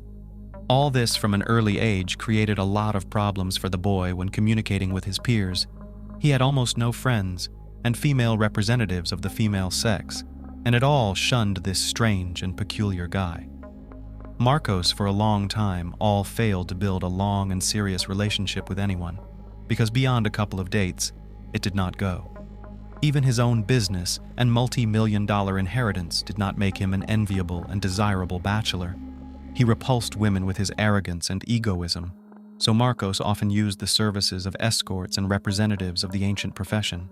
All this from an early age created a lot of problems for the boy when communicating with his peers. He had almost no friends and female representatives of the female sex, and had all shunned this strange and peculiar guy. Marcos, for a long time, all failed to build a long and serious relationship with anyone, because beyond a couple of dates, it did not go. Even his own business and multi-million-dollar inheritance did not make him an enviable and desirable bachelor. He repulsed women with his arrogance and egoism, so Marcos often used the services of escorts and representatives of the ancient profession.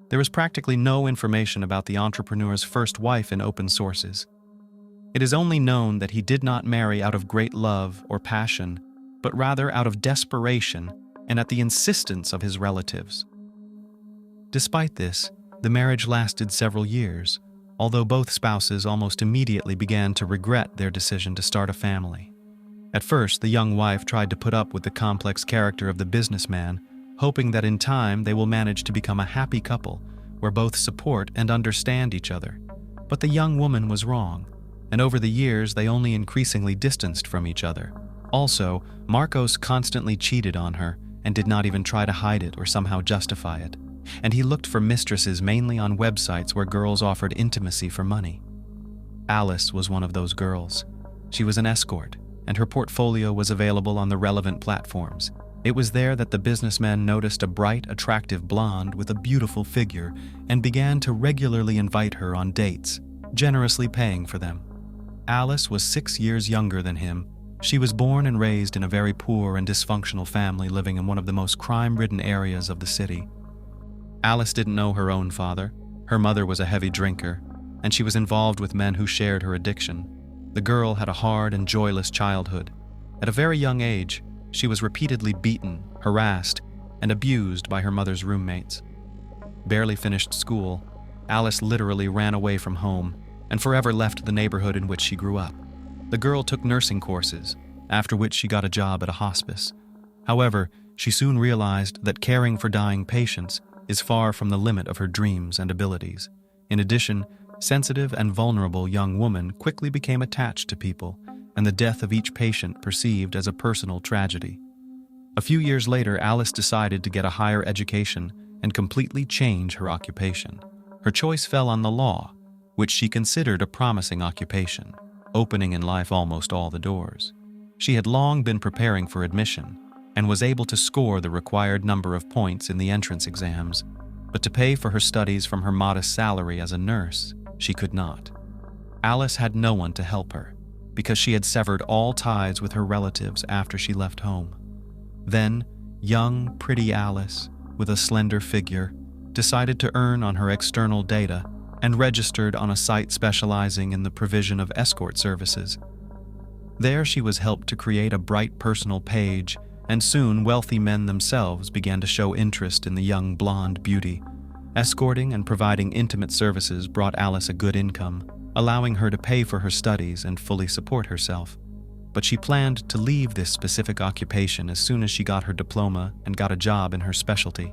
There is practically no information about the entrepreneur's first wife in open sources. It is only known that he did not marry out of great love or passion, but rather out of desperation and at the insistence of his relatives. Despite this, the marriage lasted several years, although both spouses almost immediately began to regret their decision to start a family. At first, the young wife tried to put up with the complex character of the businessman, hoping that in time they will manage to become a happy couple where both support and understand each other. But the young woman was wrong, and over the years they only increasingly distanced from each other. Also, Marcos constantly cheated on her and did not even try to hide it or somehow justify it. And he looked for mistresses mainly on websites where girls offered intimacy for money. Alice was one of those girls. She was an escort, and her portfolio was available on the relevant platforms. It was there that the businessman noticed a bright, attractive blonde with a beautiful figure and began to regularly invite her on dates, generously paying for them. Alice was 6 years younger than him. She was born and raised in a very poor and dysfunctional family living in one of the most crime-ridden areas of the city. Alice didn't know her own father. Her mother was a heavy drinker, and she was involved with men who shared her addiction. The girl had a hard and joyless childhood. At a very young age, she was repeatedly beaten, harassed, and abused by her mother's roommates. Barely finished school, Alice literally ran away from home and forever left the neighborhood in which she grew up. The girl took nursing courses, after which she got a job at a hospice. However, she soon realized that caring for dying patients is far from the limit of her dreams and abilities. In addition, sensitive and vulnerable young woman quickly became attached to people, and the death of each patient perceived as a personal tragedy. A few years later, Alice decided to get a higher education and completely change her occupation. Her choice fell on the law, which she considered a promising occupation, opening in life almost all the doors. She had long been preparing for admission and was able to score the required number of points in the entrance exams, but to pay for her studies from her modest salary as a nurse, she could not. Alice had no one to help her, because she had severed all ties with her relatives after she left home. Then, young, pretty Alice, with a slender figure, decided to earn on her external data and registered on a site specializing in the provision of escort services. There she was helped to create a bright personal page, and soon wealthy men themselves began to show interest in the young blonde beauty. Escorting and providing intimate services brought Alice a good income, allowing her to pay for her studies and fully support herself. But she planned to leave this specific occupation as soon as she got her diploma and got a job in her specialty.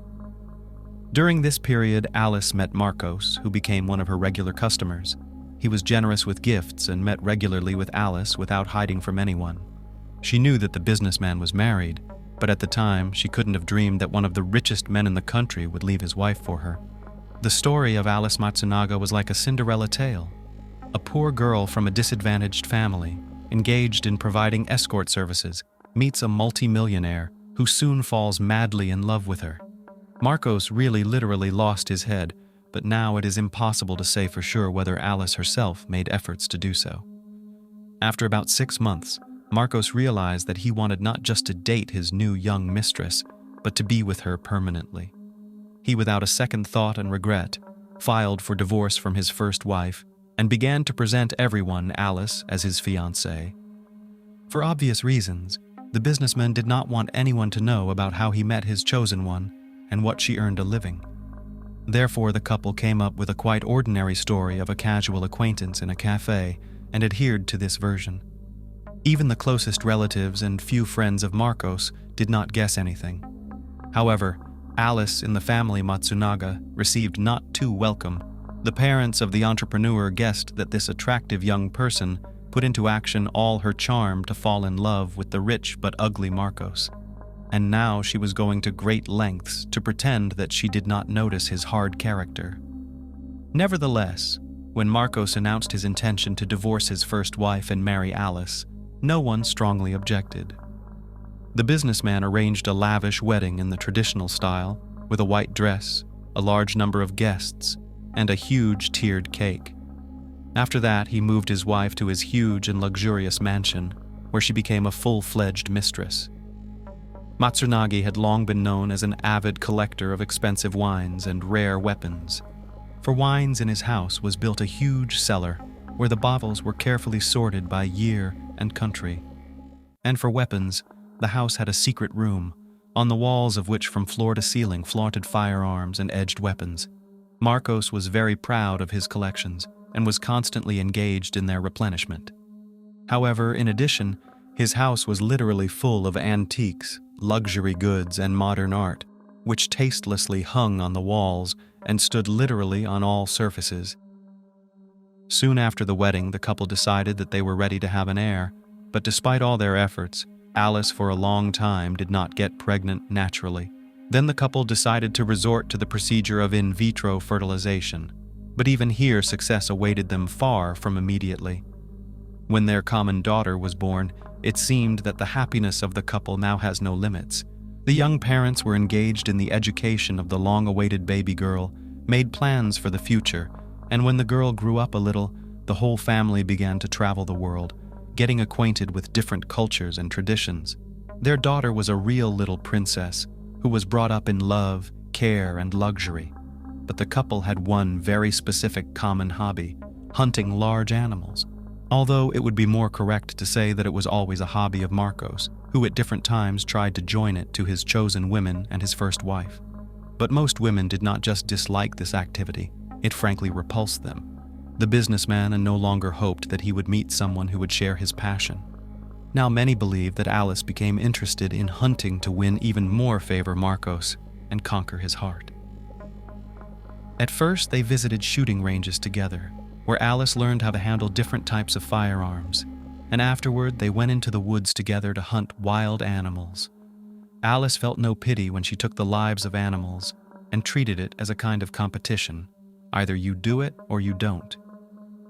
During this period, Alice met Marcos, who became one of her regular customers. He was generous with gifts and met regularly with Alice without hiding from anyone. She knew that the businessman was married, but at the time, she couldn't have dreamed that one of the richest men in the country would leave his wife for her. The story of Alice Matsunaga was like a Cinderella tale. A poor girl from a disadvantaged family, engaged in providing escort services, meets a multi-millionaire who soon falls madly in love with her. Marcos really literally lost his head, but now it is impossible to say for sure whether Alice herself made efforts to do so. After about 6 months, Marcos realized that he wanted not just to date his new young mistress, but to be with her permanently. He, without a second thought and regret, filed for divorce from his first wife and began to present everyone Alice as his fiancée. For obvious reasons, the businessman did not want anyone to know about how he met his chosen one and what she earned a living. Therefore, the couple came up with a quite ordinary story of a casual acquaintance in a cafe and adhered to this version. Even the closest relatives and few friends of Marcos did not guess anything. However, Alice in the family Matsunaga received not too welcome. The parents of the entrepreneur guessed that this attractive young person put into action all her charm to fall in love with the rich but ugly Marcos. And now she was going to great lengths to pretend that she did not notice his hard character. Nevertheless, when Marcos announced his intention to divorce his first wife and marry Alice, no one strongly objected. The businessman arranged a lavish wedding in the traditional style, with a white dress, a large number of guests, and a huge tiered cake. After that, he moved his wife to his huge and luxurious mansion, where she became a full-fledged mistress. Matsunagi had long been known as an avid collector of expensive wines and rare weapons. For wines in his house was built a huge cellar, where the bottles were carefully sorted by year and country. And for weapons, the house had a secret room, on the walls of which from floor to ceiling flaunted firearms and edged weapons. Marcos was very proud of his collections and was constantly engaged in their replenishment. However, in addition, his house was literally full of antiques, luxury goods, and modern art, which tastelessly hung on the walls and stood literally on all surfaces. Soon after the wedding, the couple decided that they were ready to have an heir, but despite all their efforts, Alice for a long time did not get pregnant naturally. Then the couple decided to resort to the procedure of in vitro fertilization, but even here success awaited them far from immediately. When their common daughter was born, it seemed that the happiness of the couple now has no limits. The young parents were engaged in the education of the long-awaited baby girl, made plans for the future, and when the girl grew up a little, the whole family began to travel the world, getting acquainted with different cultures and traditions. Their daughter was a real little princess who was brought up in love, care, and luxury. But the couple had one very specific common hobby: hunting large animals. Although it would be more correct to say that it was always a hobby of Marcos, who at different times tried to join it to his chosen women and his first wife. But most women did not just dislike this activity, it frankly repulsed them. The businessman no longer hoped that he would meet someone who would share his passion. Now many believe that Alice became interested in hunting to win even more favor Marcos and conquer his heart. At first, they visited shooting ranges together, where Alice learned how to handle different types of firearms, and afterward they went into the woods together to hunt wild animals. Alice felt no pity when she took the lives of animals and treated it as a kind of competition. Either you do it or you don't.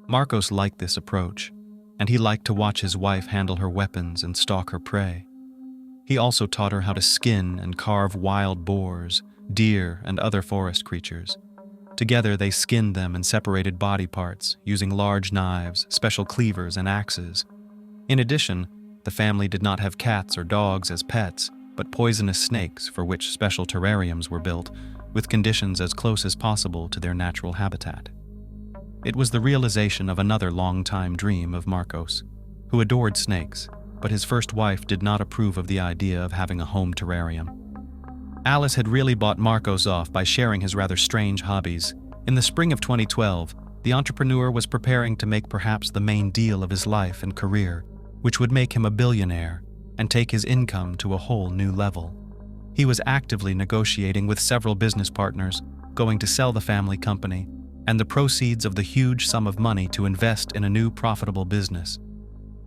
Marcos liked this approach, and he liked to watch his wife handle her weapons and stalk her prey. He also taught her how to skin and carve wild boars, deer, and other forest creatures. Together they skinned them and separated body parts using large knives, special cleavers, and axes. In addition, the family did not have cats or dogs as pets, but poisonous snakes for which special terrariums were built, with conditions as close as possible to their natural habitat. It was the realization of another long-time dream of Marcos. who adored snakes, but his first wife did not approve of the idea of having a home terrarium. Alice had really bought Marcos off by sharing his rather strange hobbies. In the spring of 2012, the entrepreneur was preparing to make perhaps the main deal of his life and career, which would make him a billionaire and take his income to a whole new level. He was actively negotiating with several business partners, going to sell the family company, and the proceeds of the huge sum of money to invest in a new profitable business.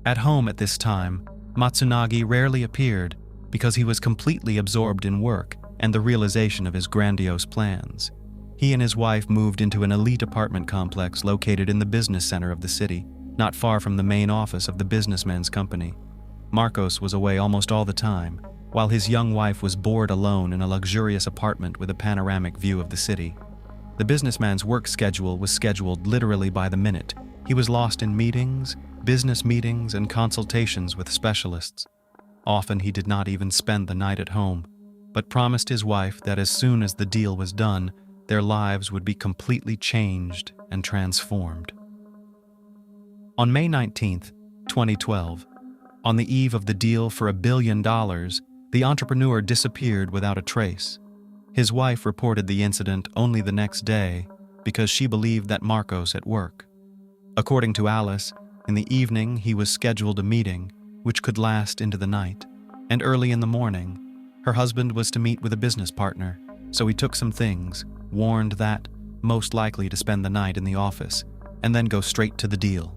At home at this time, Matsunagi rarely appeared because he was completely absorbed in work and the realization of his grandiose plans. He and his wife moved into an elite apartment complex located in the business center of the city, not far from the main office of the businessman's company. Marcos was away almost all the time, while his young wife was bored alone in a luxurious apartment with a panoramic view of the city. The businessman's work schedule was scheduled literally by the minute. He was lost in meetings, business meetings, and consultations with specialists. Often he did not even spend the night at home, but promised his wife that as soon as the deal was done, their lives would be completely changed and transformed. On May 19, 2012, on the eve of the deal for $1 billion, the entrepreneur disappeared without a trace. His wife reported the incident only the next day because she believed that Marcos at work. According to Alice, in the evening he was scheduled a meeting which could last into the night, and early in the morning, her husband was to meet with a business partner, so he took some things, warned that most likely to spend the night in the office, and then go straight to the deal.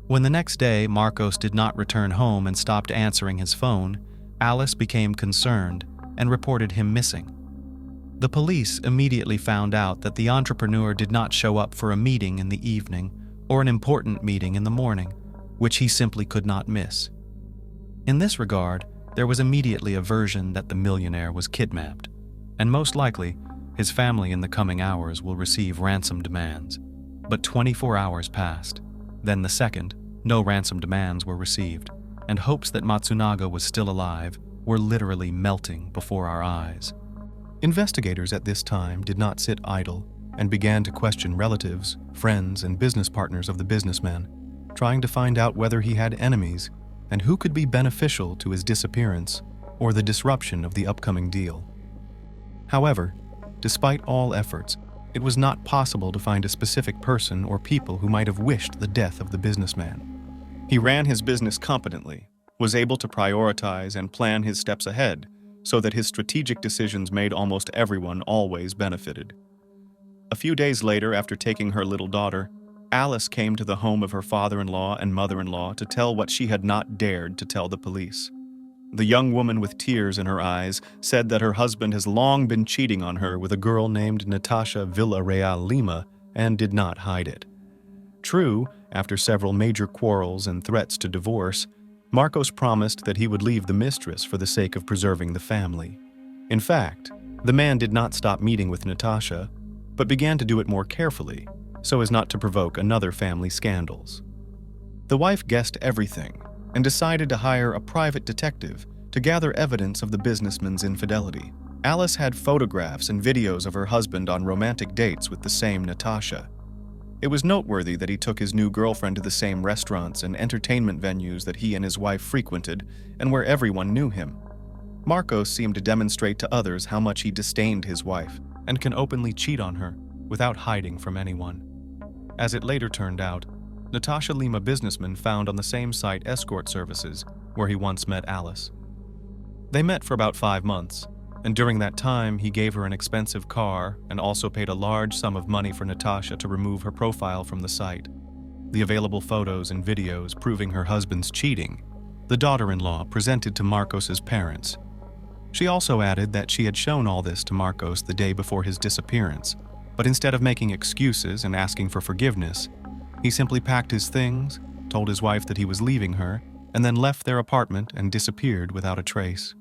When the next day Marcos did not return home and stopped answering his phone, Alice became concerned and reported him missing. The police immediately found out that the entrepreneur did not show up for a meeting in the evening or an important meeting in the morning, which he simply could not miss. In this regard, there was immediately a version that the millionaire was kidnapped, and most likely, his family in the coming hours will receive ransom demands. But 24 hours passed. Then the second, no ransom demands were received, and hopes that Matsunaga was still alive were literally melting before our eyes. Investigators at this time did not sit idle and began to question relatives, friends, and business partners of the businessman, trying to find out whether he had enemies and who could be beneficial to his disappearance or the disruption of the upcoming deal. However, despite all efforts, it was not possible to find a specific person or people who might have wished the death of the businessman. He ran his business competently, was able to prioritize and plan his steps ahead, so that his strategic decisions made almost everyone always benefited. A few days later, after taking her little daughter, Alice came to the home of her father-in-law and mother-in-law to tell what she had not dared to tell the police. The young woman with tears in her eyes said that her husband has long been cheating on her with a girl named Natasha Villarreal Lima and did not hide it. True, after several major quarrels and threats to divorce, Marcos promised that he would leave the mistress for the sake of preserving the family. In fact, the man did not stop meeting with Natasha, but began to do it more carefully, so as not to provoke another family scandals. The wife guessed everything and decided to hire a private detective to gather evidence of the businessman's infidelity. Alice had photographs and videos of her husband on romantic dates with the same Natasha. It was noteworthy that he took his new girlfriend to the same restaurants and entertainment venues that he and his wife frequented and where everyone knew him. Marcos seemed to demonstrate to others how much he disdained his wife and can openly cheat on her without hiding from anyone. As it later turned out, Natasha Lima businessman found on the same site escort services where he once met Alice. They met for about 5 months, and during that time he gave her an expensive car and also paid a large sum of money for Natasha to remove her profile from the site. The available photos and videos proving her husband's cheating, the daughter-in-law presented to Marcos's parents. She also added that she had shown all this to Marcos the day before his disappearance, but instead of making excuses and asking for forgiveness, he simply packed his things, told his wife that he was leaving her, and then left their apartment and disappeared without a trace.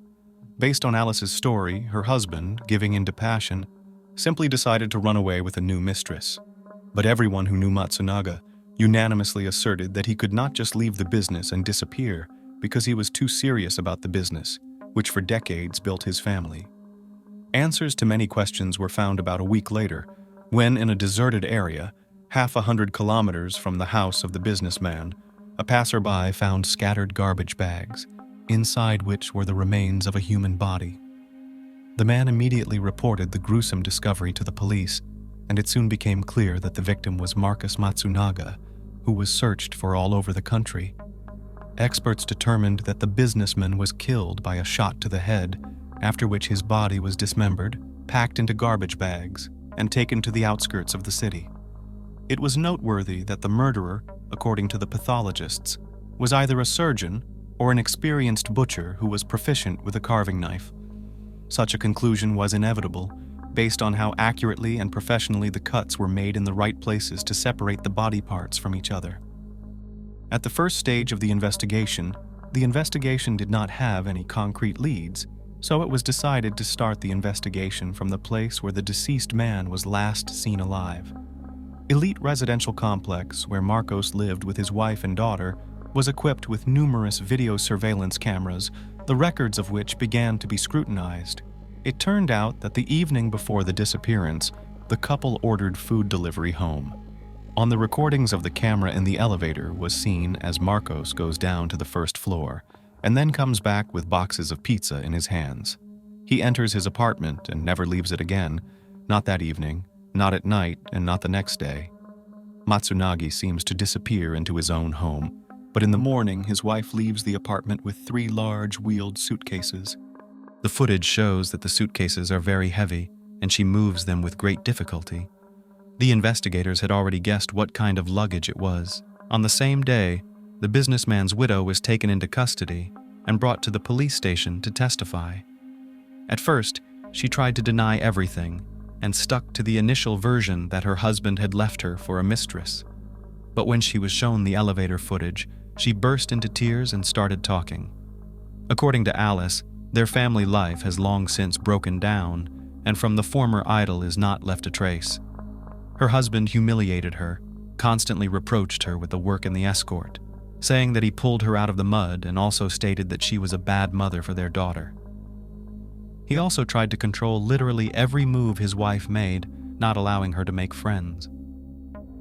Based on Alice's story, her husband, giving in to passion, simply decided to run away with a new mistress. But everyone who knew Matsunaga unanimously asserted that he could not just leave the business and disappear because he was too serious about the business, which for decades built his family. Answers to many questions were found about a week later, when in a deserted area, half 100 kilometers from the house of the businessman, A passerby found scattered garbage bags, inside which were the remains of a human body. The man immediately reported the gruesome discovery to the police, and it soon became clear that the victim was Marcus Matsunaga, who was searched for all over the country. Experts determined that the businessman was killed by a shot to the head, after which his body was dismembered, packed into garbage bags, and taken to the outskirts of the city. It was noteworthy that the murderer, according to the pathologists, was either a surgeon or an experienced butcher who was proficient with a carving knife. Such a conclusion was inevitable, based on how accurately and professionally the cuts were made in the right places to separate the body parts from each other. At the first stage of the investigation did not have any concrete leads, so it was decided to start the investigation from the place where the deceased man was last seen alive. Elite residential complex where Marcos lived with his wife and daughter was equipped with numerous video surveillance cameras, the records of which began to be scrutinized. It turned out that the evening before the disappearance, the couple ordered food delivery home. On the recordings of the camera in the elevator was seen as Marcos goes down to the first floor and then comes back with boxes of pizza in his hands. He enters his apartment and never leaves it again, not that evening, not at night, and not the next day. Matsunagi seems to disappear into his own home, but in the morning his wife leaves the apartment with 3 large wheeled suitcases. The footage shows that the suitcases are very heavy, and she moves them with great difficulty. The investigators had already guessed what kind of luggage it was. On the same day, the businessman's widow was taken into custody and brought to the police station to testify. At first, she tried to deny everything and stuck to the initial version that her husband had left her for a mistress. But when she was shown the elevator footage, she burst into tears and started talking. According to Alice, their family life has long since broken down, and from the former idyll is not left a trace. Her husband humiliated her, constantly reproached her with the work in the escort, saying that he pulled her out of the mud and also stated that she was a bad mother for their daughter. He also tried to control literally every move his wife made, not allowing her to make friends.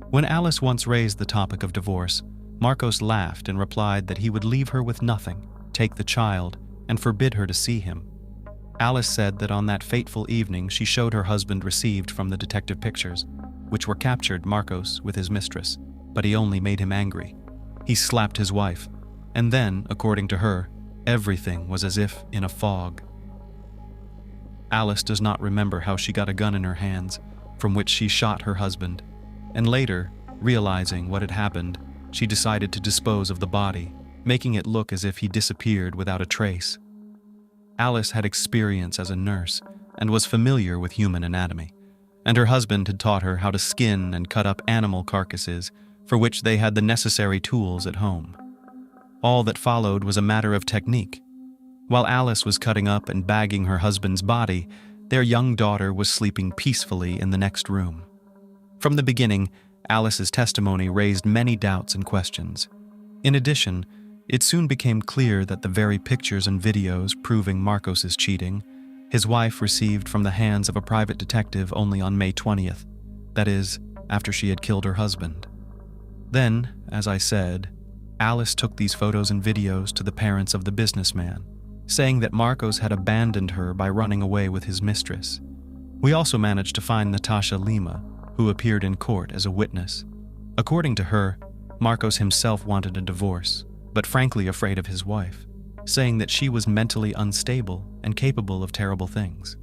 When Alice once raised the topic of divorce, Marcos laughed and replied that he would leave her with nothing, take the child, and forbid her to see him. Alice said that on that fateful evening she showed her husband received from the detective pictures, which were captured Marcos with his mistress, but he only made him angry. He slapped his wife, and then, according to her, everything was as if in a fog. Alice does not remember how she got a gun in her hands, from which she shot her husband, and later, realizing what had happened, she decided to dispose of the body, making it look as if he disappeared without a trace. Alice had experience as a nurse and was familiar with human anatomy, and her husband had taught her how to skin and cut up animal carcasses, for which they had the necessary tools at home. All that followed was a matter of technique. While Alice was cutting up and bagging her husband's body, their young daughter was sleeping peacefully in the next room. From the beginning, Alice's testimony raised many doubts and questions. In addition, it soon became clear that the very pictures and videos proving Marcos's cheating, his wife received from the hands of a private detective only on May 20th, that is, after she had killed her husband. Then, as I said, Alice took these photos and videos to the parents of the businessman, saying that Marcos had abandoned her by running away with his mistress. We also managed to find Natasha Lima, who appeared in court as a witness. According to her, Marcos himself wanted a divorce, but frankly afraid of his wife, saying that she was mentally unstable and capable of terrible things.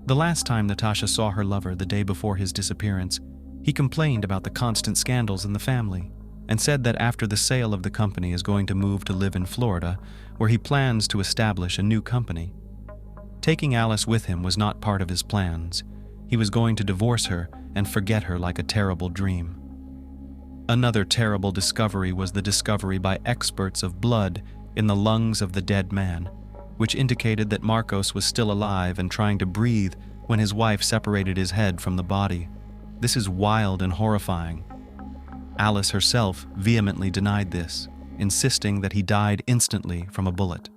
The last time Natasha saw her lover the day before his disappearance, he complained about the constant scandals in the family and said that after the sale of the company is going to move to live in Florida, where he plans to establish a new company. Taking Alice with him was not part of his plans. He was going to divorce her and forget her like a terrible dream. Another terrible discovery was the discovery by experts of blood in the lungs of the dead man, which indicated that Marcos was still alive and trying to breathe when his wife separated his head from the body. This is wild and horrifying. Alice herself vehemently denied this, insisting that he died instantly from a bullet.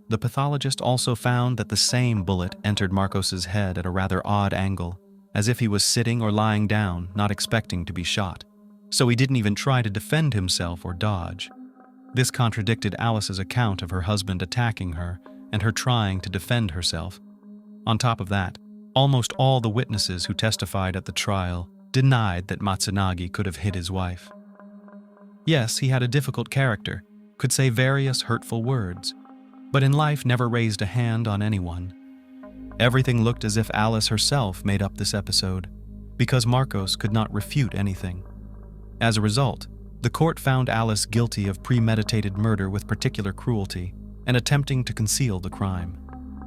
The pathologist also found that the same bullet entered Marcos's head at a rather odd angle, as if he was sitting or lying down, not expecting to be shot. so he didn't even try to defend himself or dodge. This contradicted Alice's account of her husband attacking her and her trying to defend herself. On top of that, almost all the witnesses who testified at the trial denied that Matsunagi could have hit his wife. Yes, he had a difficult character, could say various hurtful words, but in life never raised a hand on anyone. Everything looked as if Alice herself made up this episode, because Marcos could not refute anything. As a result, the court found Alice guilty of premeditated murder with particular cruelty and attempting to conceal the crime.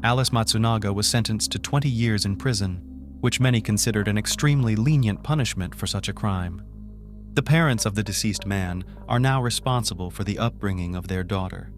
Alice Matsunaga was sentenced to 20 years in prison, which many considered an extremely lenient punishment for such a crime. The parents of the deceased man are now responsible for the upbringing of their daughter.